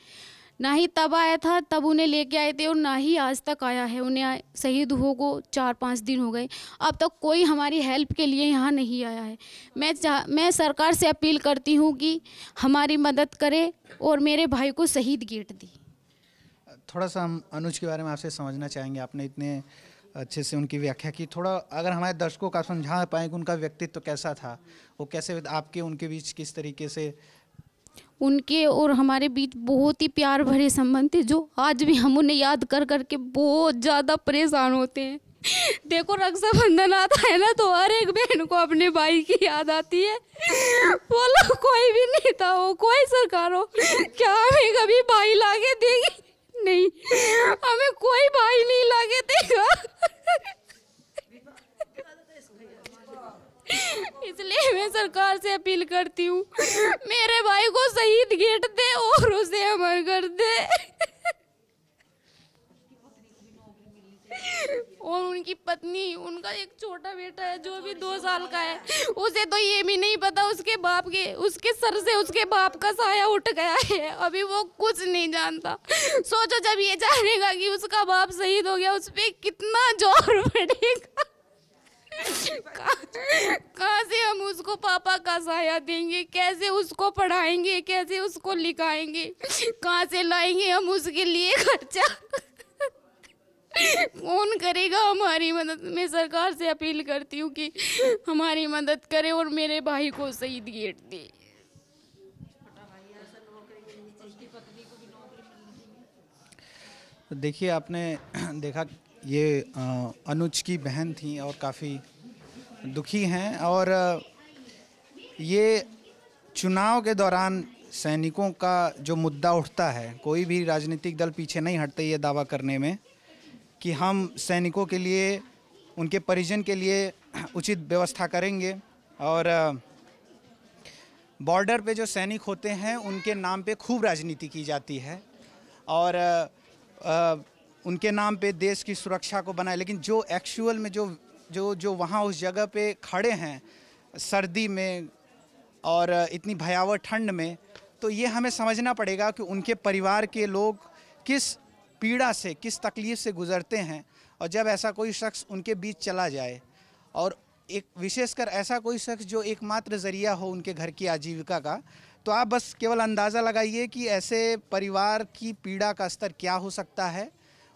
S1: ना ही तब आया था, तब उन्हें लेके आए थे, और ना ही आज तक आया है। उन्हें शहीद हो को 4-5 दिन हो गए, अब तक कोई हमारी हेल्प के लिए यहाँ नहीं आया है। मैं सरकार से अपील करती हूँ कि हमारी मदद करे और मेरे भाई को शहीद गेट दी।
S2: थोड़ा सा हम अनुज के बारे में आपसे समझना चाहेंगे। आपने इतने अच्छे से उनकी व्याख्या की, थोड़ा अगर हमारे दर्शकों का समझा पाएँ कि उनका व्यक्तित्व कैसा था, वो कैसे आपके उनके बीच किस तरीके से।
S1: उनके और हमारे बीच बहुत ही प्यार भरे संबंध थे, जो आज भी हम उन्हें याद कर करके बहुत ज़्यादा परेशान होते हैं। देखो, रक्षाबंधन आता है ना तो हर एक बहन को अपने भाई की याद आती है। बोलो कोई भी नेता हो, कोई सरकार हो, क्या हमें कभी भाई लाके देगी? नहीं, हमें कोई भाई नहीं लाके देगा। इसलिए मैं सरकार से अपील करती हूँ, मेरे भाई को शहीद गेट दे और उसे अमर कर दे। और उनकी पत्नी, उनका एक छोटा बेटा है जो भी 2 साल का है, उसे तो ये भी नहीं पता उसके सर से उसके बाप का साया उठ गया है। अभी वो कुछ नहीं जानता। सोचो, जब ये जानेगा कि उसका बाप शहीद हो गया, उस पर कितना जोर पड़ेगा। कहाँ से हम उसको पापा का साया देंगे? कैसे उसको पढ़ाएंगे? कैसे उसको लिखाएंगे? कहाँ से लाएंगे हम उसके लिए खर्चा? कौन करेगा हमारी मदद? मैं सरकार से अपील करती हूँ कि हमारी मदद करे और मेरे भाई को शहीद गेट दे।
S2: देखिए, आपने देखा ये अनुज की बहन थी और काफ़ी दुखी हैं। और ये चुनाव के दौरान सैनिकों का जो मुद्दा उठता है, कोई भी राजनीतिक दल पीछे नहीं हटते ये दावा करने में कि हम सैनिकों के लिए, उनके परिजन के लिए उचित व्यवस्था करेंगे। और बॉर्डर पे जो सैनिक होते हैं उनके नाम पे खूब राजनीति की जाती है और उनके नाम पे देश की सुरक्षा को बनाए, लेकिन जो एक्चुअल में जो वहाँ उस जगह पे खड़े हैं सर्दी में और इतनी भयावह ठंड में, तो ये हमें समझना पड़ेगा कि उनके परिवार के लोग किस पीड़ा से, किस तकलीफ़ से गुज़रते हैं। और जब ऐसा कोई शख्स उनके बीच चला जाए, और एक विशेषकर ऐसा कोई शख्स जो एकमात्र ज़रिया हो उनके घर की आजीविका का, तो आप बस केवल अंदाज़ा लगाइए कि ऐसे परिवार की पीड़ा का स्तर क्या हो सकता है।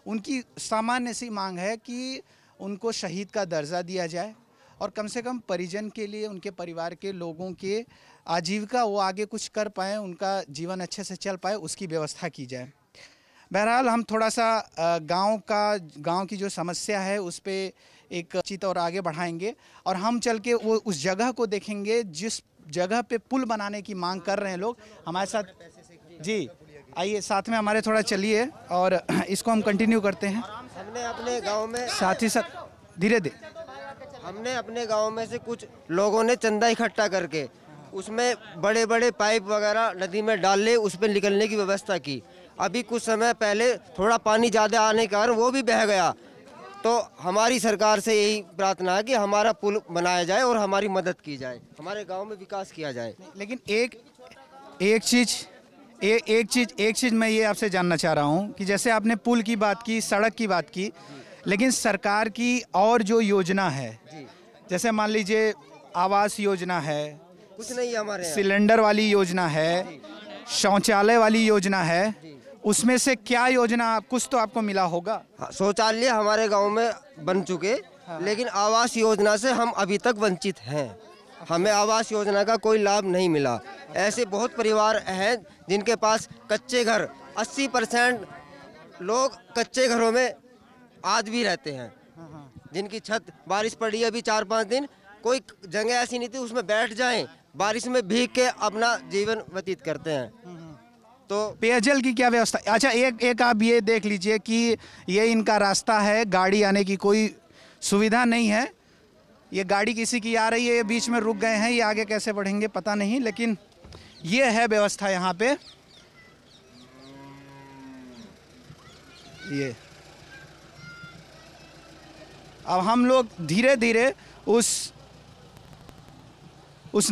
S2: उनकी सामान्य सी मांग है कि उनको शहीद का दर्जा दिया जाए और कम से कम परिजन के लिए, उनके परिवार के लोगों के आजीविका वो आगे कुछ कर पाएँ, उनका जीवन अच्छे से चल पाए, उसकी व्यवस्था की जाए। बहरहाल हम थोड़ा सा गांव की जो समस्या है उस पर एक चित और आगे बढ़ाएंगे और हम चल के वो उस जगह को देखेंगे जिस जगह पे पुल बनाने की मांग कर रहे हैं लोग। हमारे साथ जी आइए, साथ में हमारे थोड़ा चलिए और इसको हम कंटिन्यू करते हैं।
S5: हमने अपने गांव में
S2: साथ ही साथ धीरे धीरे
S5: हमने अपने गांव में से कुछ लोगों ने चंदा इकट्ठा करके उसमें बड़े बड़े पाइप वगैरह नदी में डाल ले, उस पर निकलने की व्यवस्था की। अभी कुछ समय पहले थोड़ा पानी ज़्यादा आने के कारण वो भी बह गया। तो हमारी सरकार से यही प्रार्थना है कि हमारा पुल बनाया जाए और हमारी मदद की जाए, हमारे गांव में विकास किया जाए।
S2: लेकिन एक चीज़ मैं ये आपसे जानना चाह रहा हूँ कि जैसे आपने पुल की बात की, सड़क की बात की, लेकिन सरकार की और जो योजना है, जैसे मान लीजिए आवास योजना है,
S5: कुछ नहीं हमारे
S2: सिलेंडर वाली योजना है, शौचालय वाली योजना है, उसमें से क्या योजना कुछ तो आपको मिला होगा?
S5: शौचालय हमारे गांव में बन चुके, लेकिन आवास योजना से हम अभी तक वंचित हैं। हमें आवास योजना का कोई लाभ नहीं मिला। ऐसे बहुत परिवार हैं जिनके पास कच्चे घर, 80% लोग कच्चे घरों में आज भी रहते हैं, जिनकी छत बारिश पड़ी अभी 4-5 दिन, कोई जगह ऐसी नहीं थी उसमें बैठ जाएं, बारिश में भीग के अपना जीवन व्यतीत करते हैं। तो
S2: पेयजल की क्या व्यवस्था? अच्छा, एक आप ये देख लीजिए कि ये इनका रास्ता है, गाड़ी आने की कोई सुविधा नहीं है। ये गाड़ी किसी की आ रही है, ये बीच में रुक गए हैं, ये आगे कैसे बढ़ेंगे पता नहीं, लेकिन ये है व्यवस्था यहाँ पे। ये अब हम लोग धीरे धीरे उस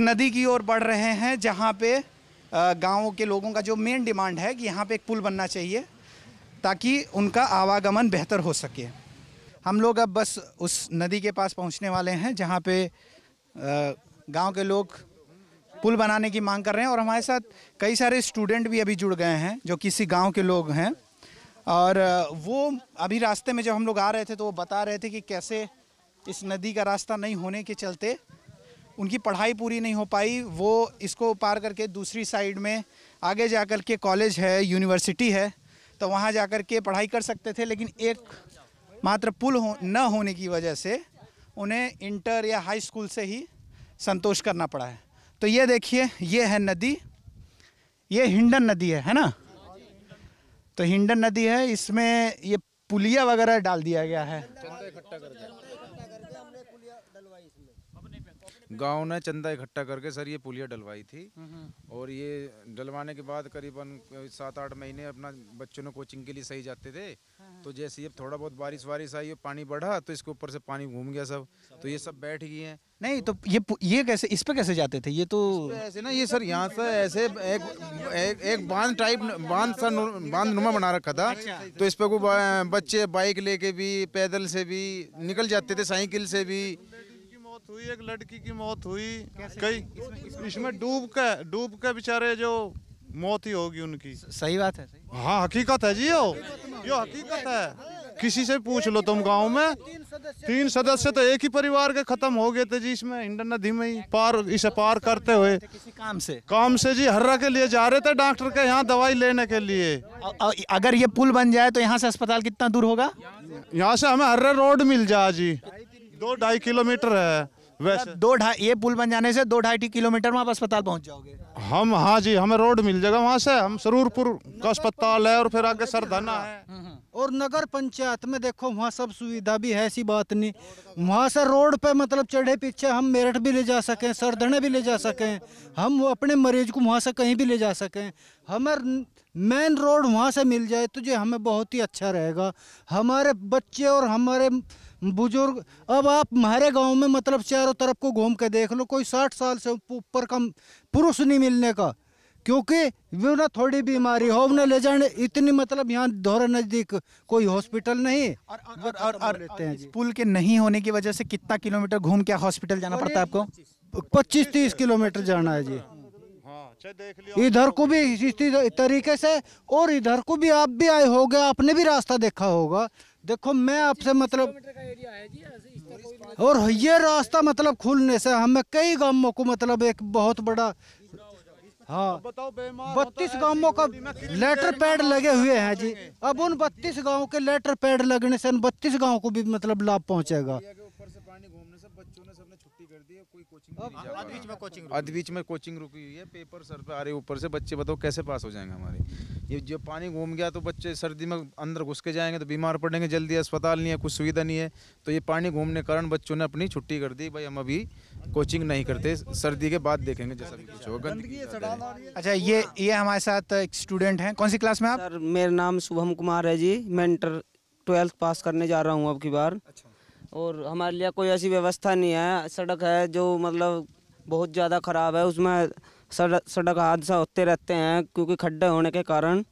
S2: नदी की ओर बढ़ रहे हैं जहाँ पे गाँव के लोगों का जो मेन डिमांड है कि यहाँ पे एक पुल बनना चाहिए ताकि उनका आवागमन बेहतर हो सके। हम लोग अब बस उस नदी के पास पहुँचने वाले हैं जहाँ पे गांव के लोग पुल बनाने की मांग कर रहे हैं और हमारे साथ कई सारे स्टूडेंट भी अभी जुड़ गए हैं जो किसी गांव के लोग हैं। और वो अभी रास्ते में जब हम लोग आ रहे थे तो वो बता रहे थे कि कैसे इस नदी का रास्ता नहीं होने के चलते उनकी पढ़ाई पूरी नहीं हो पाई। वो इसको पार करके दूसरी साइड में आगे जा कर के कॉलेज है, यूनिवर्सिटी है, तो वहाँ जा कर के पढ़ाई कर सकते थे, लेकिन एक मात्र पुल न होने की वजह से उन्हें इंटर या हाई स्कूल से ही संतोष करना पड़ा है। तो ये देखिए, ये है नदी, ये हिंडन नदी है ना? तो हिंडन नदी है, इसमें ये पुलिया वगैरह डाल दिया गया है।
S7: गांव ने चंदा इकट्ठा करके सर ये पुलिया डलवाई थी और ये डलवाने के बाद करीबन 7-8 महीने अपना बच्चों ने कोचिंग के लिए सही जाते थे। तो जैसे ये थोड़ा बहुत बारिश आई, पानी बढ़ा तो इसके ऊपर से पानी घूम गया सब, तो ये सब बैठ गई हैं।
S2: नहीं तो ये कैसे, इस पे कैसे जाते थे? ये तो
S7: ऐसे ना, ये सर यहाँ से ऐसे एक बांध टाइप बांध नुमा बना रखा था। तो इस पे को बच्चे बाइक लेके भी, पैदल से भी निकल जाते थे, साइकिल से भी।
S13: हुई एक लड़की की मौत हुई, कई इसमें डूब के बेचारे जो मौत ही होगी उनकी।
S2: सही बात है।
S13: हाँ, हकीकत है जी, यो हकीकत है। किसी से पूछ लो तुम गांव में, 3 सदस्य तो एक ही परिवार के खत्म हो गए थे जी इसमें हिंडन नदी में ही इसे पार करते हुए।
S2: किसी काम से जी
S13: हर्रा के लिए जा रहे थे डॉक्टर के यहाँ दवाई लेने के लिए।
S2: अगर ये पुल बन जाए तो यहाँ से अस्पताल कितना दूर होगा?
S13: यहाँ से हमें हर्रा रोड मिल जाए जी, 2-2.5 किलोमीटर है वैसे।
S2: 2-2.5 ये पुल बन जाने से 2-2.5 किलोमीटर में आप अस्पताल पहुँच जाओगे।
S13: हम हाँ जी, हमें रोड मिल जाएगा वहाँ से। हम सरूरपुर का अस्पताल है और फिर आगे सरधना है।
S8: और नगर पंचायत में देखो वहाँ सब सुविधा भी है, ऐसी बात नहीं। वहाँ से रोड पे मतलब चढ़े पीछे हम मेरठ भी ले जा सकें, सरधने भी ले जा सकें, हम अपने मरीज को वहाँ से कहीं भी ले जा सकें। हमें मेन रोड वहाँ से मिल जाए तो जो हमें बहुत ही अच्छा रहेगा। हमारे बच्चे और हमारे बुजुर्ग, अब आप हमारे गांव में मतलब चारों तरफ को घूम के देख लो, कोई 60 साल से ऊपर का पुरुष नहीं मिलने का, क्योंकि वो ना थोड़ी बीमारी हो उन्हें ले जाने इतनी मतलब यहाँ धोरे नजदीक कोई हॉस्पिटल नहीं।
S2: और पुल के नहीं होने की वजह से कितना किलोमीटर घूम के हॉस्पिटल जाना पड़ता है आपको?
S8: 25-30 किलोमीटर जाना है जी। इधर को भी इसी तरीके से, और इधर को भी आप भी आए होगे, आपने भी रास्ता देखा होगा। देखो मैं आपसे मतलब, और ये रास्ता मतलब खुलने से हमें कई गांवों को मतलब एक बहुत बड़ा, हाँ 32 गांवों का लेटर पैड लगे हुए हैं जी। अब उन 32 गांवों के लेटर पैड लगने से 32 गांवों को भी मतलब लाभ पहुंचेगा।
S7: आध बीच में कोचिंग रुकी हुई है, पेपर सर पे आ रहे ऊपर से, बच्चे बताओ कैसे पास हो जाएंगे हमारे? ये जो पानी घूम गया तो बच्चे सर्दी में अंदर घुस के जाएंगे तो बीमार पड़ेंगे जल्दी, अस्पताल नहीं है, कुछ सुविधा नहीं है। तो ये पानी घूमने के कारण बच्चों ने अपनी छुट्टी कर दी, भाई हम अभी कोचिंग नहीं करते, सर्दी के बाद देखेंगे जैसा भी कुछ होगा।
S2: अच्छा, ये हमारे साथ एक स्टूडेंट हैं, कौन सी क्लास में आप?
S14: सर मेरा नाम शुभम कुमार है जी, मैं इंटर 12th पास करने जा रहा हूँ अब की बार। और हमारे लिए कोई ऐसी व्यवस्था नहीं है, सड़क है जो मतलब बहुत ज़्यादा ख़राब है, उसमें सड़क हादसा होते रहते हैं क्योंकि खड्डे होने के कारण।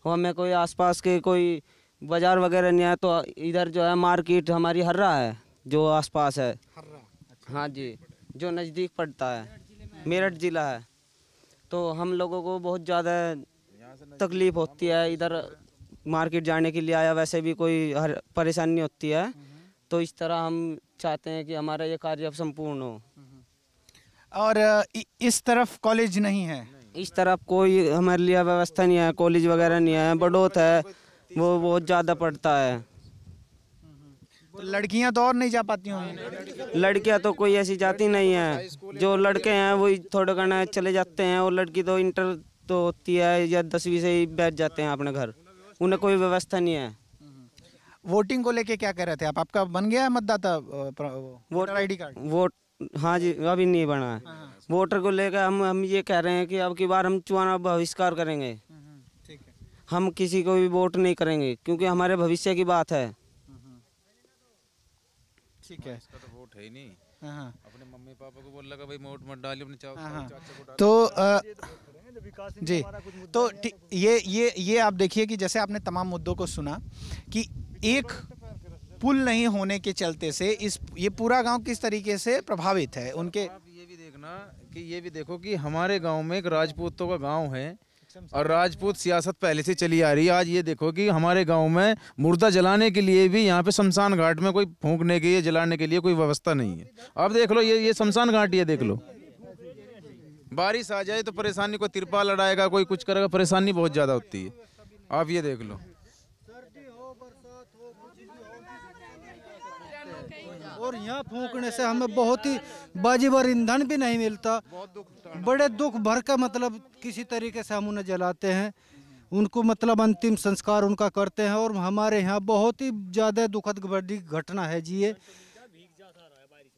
S14: हमें कोई आसपास के कोई बाज़ार वगैरह नहीं है, तो इधर जो है मार्केट हमारी हर्रा है जो आसपास है, हाँ जी, जो नज़दीक पड़ता है, मेरठ ज़िला है। तो हम लोगों को बहुत ज़्यादा तकलीफ़ होती है इधर मार्केट जाने के लिए, आया वैसे भी कोई परेशानी होती है। तो इस तरह हम चाहते हैं कि हमारा ये कार्य अब संपूर्ण हो।
S2: और इस तरफ कॉलेज नहीं है?
S14: इस तरफ कोई हमारे लिए व्यवस्था नहीं है, कॉलेज वगैरह नहीं है। बड़ौत है वो बहुत ज़्यादा पड़ता है।
S2: तो लड़कियां तो और नहीं जा पाती होंगी?
S14: लड़कियां तो कोई ऐसी जाती नहीं है, जो लड़के हैं वही थोड़ा घना चले जाते हैं, और लड़की तो इंटर तो होती है या 10वीं से ही बैठ जाते हैं अपने घर, उन्हें कोई व्यवस्था नहीं है।
S2: वोटिंग को लेके क्या कह रहे थे आप? आपका बन गया है मतदाता वोटर आईडी कार्ड?
S14: वोट हाँ जी, अभी नहीं बना है। वोटर को लेकर हम ये कह रहे हैं कि अब की बार हम चुनाव बहिष्कार करेंगे।
S2: ठीक है,
S14: हम किसी को भी वोट नहीं करेंगे क्योंकि हमारे भविष्य की बात है।
S2: ठीक है,
S7: इसका तो वोट है ही नहीं। अपने मम्मी पापा को बोल लगा भाई वोट मत डालिए, अपने चाचा को
S2: तो जी, तो ये आप देखिए कि जैसे आपने तमाम मुद्दों को सुना कि एक पुल नहीं होने के चलते से ये पूरा गांव किस तरीके से प्रभावित है। उनके
S7: आप ये भी देखना कि ये भी देखो कि हमारे गांव में एक राजपूतों का गांव है और राजपूत सियासत पहले से चली आ रही है। आज ये देखो कि हमारे गांव में मुर्दा जलाने के लिए भी यहाँ पे शमशान घाट में कोई फूंकने के लिए जलाने के लिए कोई व्यवस्था नहीं है। आप देख लो ये शमशान घाट, ये देख लो, बारिश आ जाए तो परेशानी, कोई तिरपाल लड़ाएगा, कोई कुछ करेगा, परेशानी बहुत ज़्यादा होती है। आप ये देख लो।
S8: और यहाँ फूंकने से हमें बहुत ही बाजीवर ईंधन भी नहीं मिलता, बड़े दुख भर का मतलब किसी तरीके से हम उन्हें जलाते हैं, उनको मतलब अंतिम संस्कार उनका करते हैं। और हमारे यहाँ बहुत ही ज़्यादा दुखद बड़ी घटना है जी ये।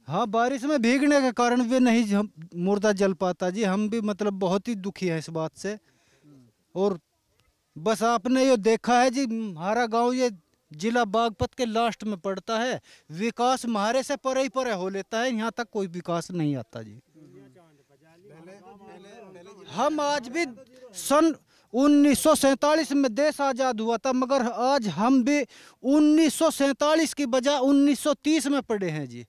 S8: हाँ, बारिश में भीगने के कारण वे नहीं मुर्दा जल पाता जी। हम भी मतलब बहुत ही दुखी हैं इस बात से। और बस आपने ये देखा है जी, हमारा गांव ये जिला बागपत के लास्ट में पड़ता है, विकास हमारे से परे ही परे हो लेता है, यहाँ तक कोई विकास नहीं आता जी। हम आज भी सन 1947 में देश आज़ाद हुआ था, मगर आज हम भी 1947 की बजाय 1930 में पड़े हैं जी।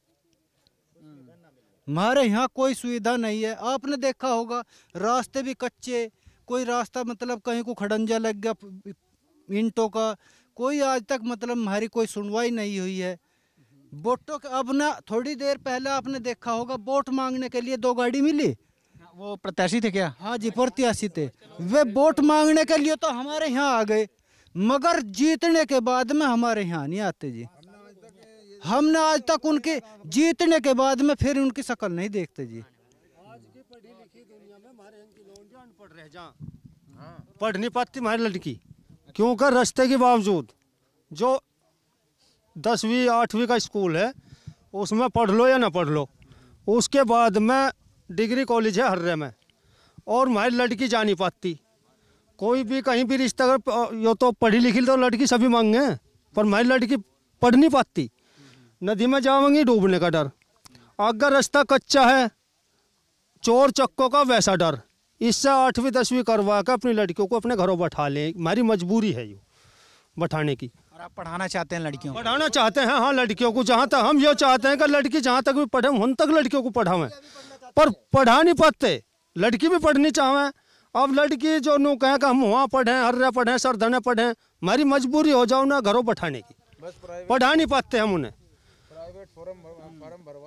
S8: हमारे यहाँ कोई सुविधा नहीं है। आपने देखा होगा रास्ते भी कच्चे, कोई रास्ता मतलब कहीं को खड़ंजा लग गया ईंटों का, कोई आज तक मतलब हमारी कोई सुनवाई नहीं हुई है। वोटों के अब ना थोड़ी देर पहले आपने देखा होगा वोट मांगने के लिए 2 गाड़ी मिली।
S2: वो प्रत्याशी थे क्या?
S8: हाँ जी, प्रत्याशी थे। वे वोट मांगने के लिए तो हमारे यहाँ आ गए, मगर जीतने के बाद में हमारे यहाँ नहीं आते जी। हमने आज तक उनके जीतने के बाद में फिर उनकी शक्ल नहीं देखते जी।
S9: पढ़ नहीं पाती हमारी लड़की, क्योंकि रास्ते के बावजूद जो 10वीं 8वीं का स्कूल है उसमें पढ़ लो या ना पढ़ लो, उसके बाद में डिग्री कॉलेज है हर्रे में, और हमारी लड़की जा नहीं पाती। कोई भी कहीं भी रिश्ता अगर यो तो पढ़ी लिखी तो लड़की सभी मांगे, पर हमारी लड़की पढ़ नहीं पाती। नदी में जाएंगी डूबने का डर, अगर रास्ता कच्चा है चोर चक्कों का वैसा डर। इससे 8वीं 10वीं करवा कर अपनी लड़कियों को अपने घरों बैठा लें, हमारी मजबूरी है ये बैठाने की।
S2: और आप पढ़ाना चाहते हैं लड़कियों को?
S9: पढ़ाना चाहते हैं हाँ लड़कियों को, जहाँ तक हम ये चाहते हैं कि लड़की जहाँ तक भी पढ़े उन तक लड़कियों को पढ़ावें, पर पढ़ा नहीं पाते। लड़की भी पढ़नी चाहें, अब लड़की जो नू कहें कि हम वहाँ पढ़ें, हर्रे पढ़ें, सरधने पढ़ें, हमारी मजबूरी हो जाओ ना घरों बैठाने की, पढ़ा नहीं पाते हम उन्हें।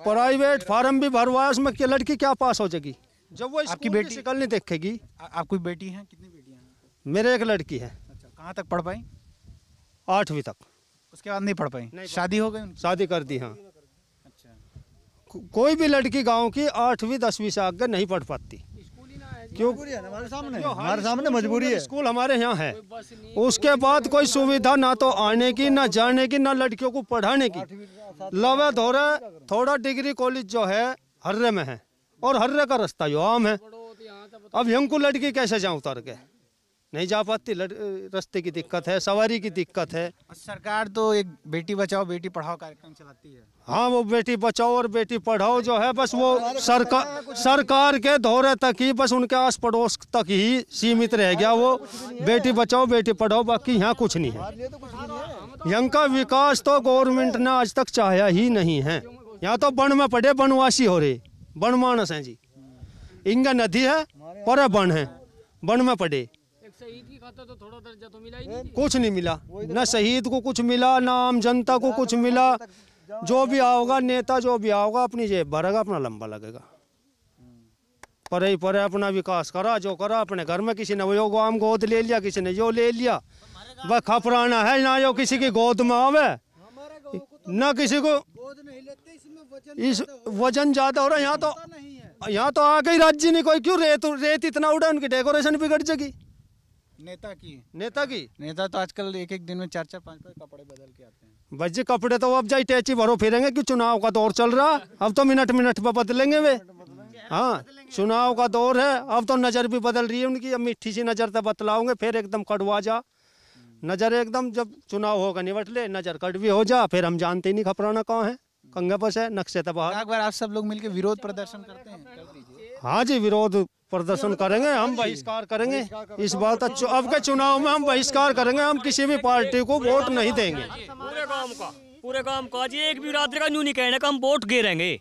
S9: प्राइवेट फार्म भी भरवाया, उसमें क्या लड़की क्या पास हो जाएगी जब वो
S2: आपकी बेटी
S9: शक्ल नहीं देखेगी।
S2: आपकी बेटी है? कितनी बेटियां हैं?
S9: मेरे एक लड़की है।
S2: अच्छा, कहाँ तक पढ़ पाई?
S9: 8वीं तक।
S2: उसके बाद नहीं पढ़ पाई? शादी हो गई उनकी?
S9: शादी कर दी हाँ। कोई भी लड़की गांव की 8वीं 10वीं से आगे नहीं पढ़ पाती, क्यों?
S15: हमारे सामने मजबूरी है।
S9: स्कूल हमारे यहाँ है, उसके बाद कोई सुविधा ना तो आने की ना जाने की ना लड़कियों को पढ़ाने की। लवे धोरे थोड़ा डिग्री कॉलेज जो है हर्रे में है, और हर्रे का रास्ता जो आम है। अब हमको लड़की कैसे जाऊँ उतर के, नहीं जा पाती, रास्ते की दिक्कत है, सवारी की दिक्कत है।
S2: सरकार तो एक बेटी बचाओ बेटी पढ़ाओ कार्यक्रम चलाती है।
S9: हाँ, वो बेटी बचाओ और बेटी पढ़ाओ जो है बस वो सरकार के दौरे तक ही, बस उनके आस पड़ोस तक ही सीमित रह गया वो बेटी बचाओ बेटी पढ़ाओ, बाकी यहाँ कुछ नहीं है। यहाँ का विकास तो गवर्नमेंट ने आज तक चाहा ही नहीं है। यहाँ तो वन में पड़े बनवासी हो रहे, वन मानस है जी। इंगा नदी है पर वन है, वन में पड़े
S16: तो थोड़ा दर्जा तो मिला ही नहीं।
S9: कुछ नहीं मिला, ना शहीद को कुछ मिला, ना आम जनता को कुछ मिला। जो भी आओगा नेता जो भी आओगा अपनी जेब भरेगा, अपना लंबा लगेगा, पर ही पर अपना विकास करा जो करा अपने घर में। किसी ने वो गांव गोद ले लिया, किसी ने यो ले लिया, वह खपराना है ना जो किसी की गोद में आवे ना किसी को। इस वजन ज्यादा हो रहा है यहाँ तो आ गई राज्य नहीं कोई, क्यों रेत इतना उड़ा, उनकी डेकोरेशन बिगड़ जाएगी। नेता तो आजकल एक दिन में 4-4 5-5 कपड़े बदल के आते हैं। बच्चे कपड़े तो अब जाई टैची भरो फिरेंगे, क्यों चुनाव का दौर चल रहा, अब तो मिनट पर बदलेंगे वे। हाँ, चुनाव का दौर है, अब तो नजर भी बदल रही है उनकी। अब मीठी सी नजर तो बतलाओगे, फिर एकदम कड़वा जा नजर, एकदम जब चुनाव होगा निबट ले नजर कड़वी हो जा, फिर हम जानते ही नहीं खपराना कहाँ है, कंगे बस है नक्शे तबाह।
S2: एक बार आप सब लोग मिलकर विरोध प्रदर्शन करते हैं?
S9: हाँ जी, विरोध प्रदर्शन करेंगे, हम बहिष्कार करेंगे इस बात। अब के चुनाव में हम बहिष्कार करेंगे, हम किसी भी पार्टी को वोट नहीं देंगे।
S16: पूरे गांव का जी एक बिरादरी का न्यू नहीं कहने का हम वोट गिरेंगे,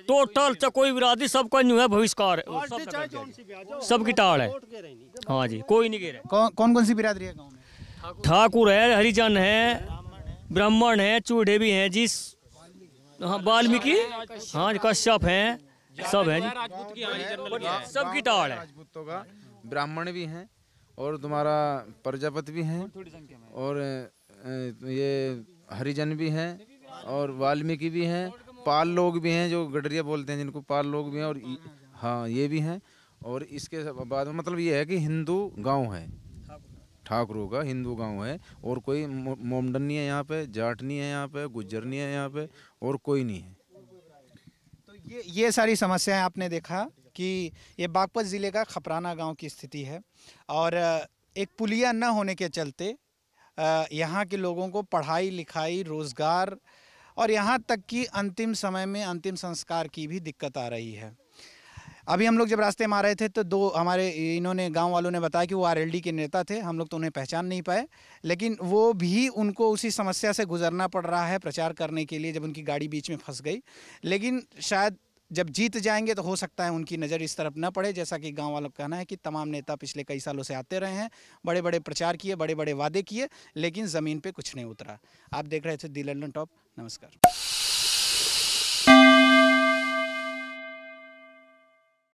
S16: टोटल कोई बिरादरी सबका न्यू है बहिष्कार, सबकी टाल है। हाँ जी, कोई नहीं गिरे।
S2: कौन कौन सी बिरादरी है गाँव में?
S16: ठाकुर है, हरिजन है, ब्राह्मण है, चूढ़े भी हैं जी, हाँ वाल्मीकि, हाँ कश्यप हैं, सब है जी, सबकी टाल है।
S7: राजपूतों का ब्राह्मण भी हैं और तुम्हारा प्रजापति भी हैं और ये हरिजन भी हैं और वाल्मीकि भी हैं, पाल लोग भी हैं जो गडरिया बोलते हैं जिनको, पाल लोग भी हैं, और हाँ ये भी हैं। और इसके बाद मतलब ये है कि हिंदू गांव है, ठाकुरों का हिंदू गांव है, और कोई मोमडन नहीं है यहाँ पे, जाट नहीं है यहाँ पे, गुज्जर नहीं है यहाँ पे, और कोई नहीं है।
S2: तो ये सारी समस्याएं आपने देखा कि ये बागपत ज़िले का खपराना गांव की स्थिति है, और एक पुलिया न होने के चलते यहाँ के लोगों को पढ़ाई लिखाई रोज़गार और यहाँ तक कि अंतिम समय में अंतिम संस्कार की भी दिक्कत आ रही है। अभी हम लोग जब रास्ते में आ रहे थे तो दो हमारे इन्होंने गांव वालों ने बताया कि वो आरएलडी के नेता थे, हम लोग तो उन्हें पहचान नहीं पाए, लेकिन वो भी उनको उसी समस्या से गुजरना पड़ रहा है प्रचार करने के लिए जब उनकी गाड़ी बीच में फंस गई। लेकिन शायद जब जीत जाएंगे तो हो सकता है उनकी नज़र इस तरफ न पड़े, जैसा कि गांव वालों का कहना है कि तमाम नेता पिछले कई सालों से आते रहे हैं, बड़े बड़े प्रचार किए, बड़े बड़े वादे किए, लेकिन ज़मीन पे कुछ नहीं उतरा। आप देख रहे थे दी लंदन टॉप। नमस्कार।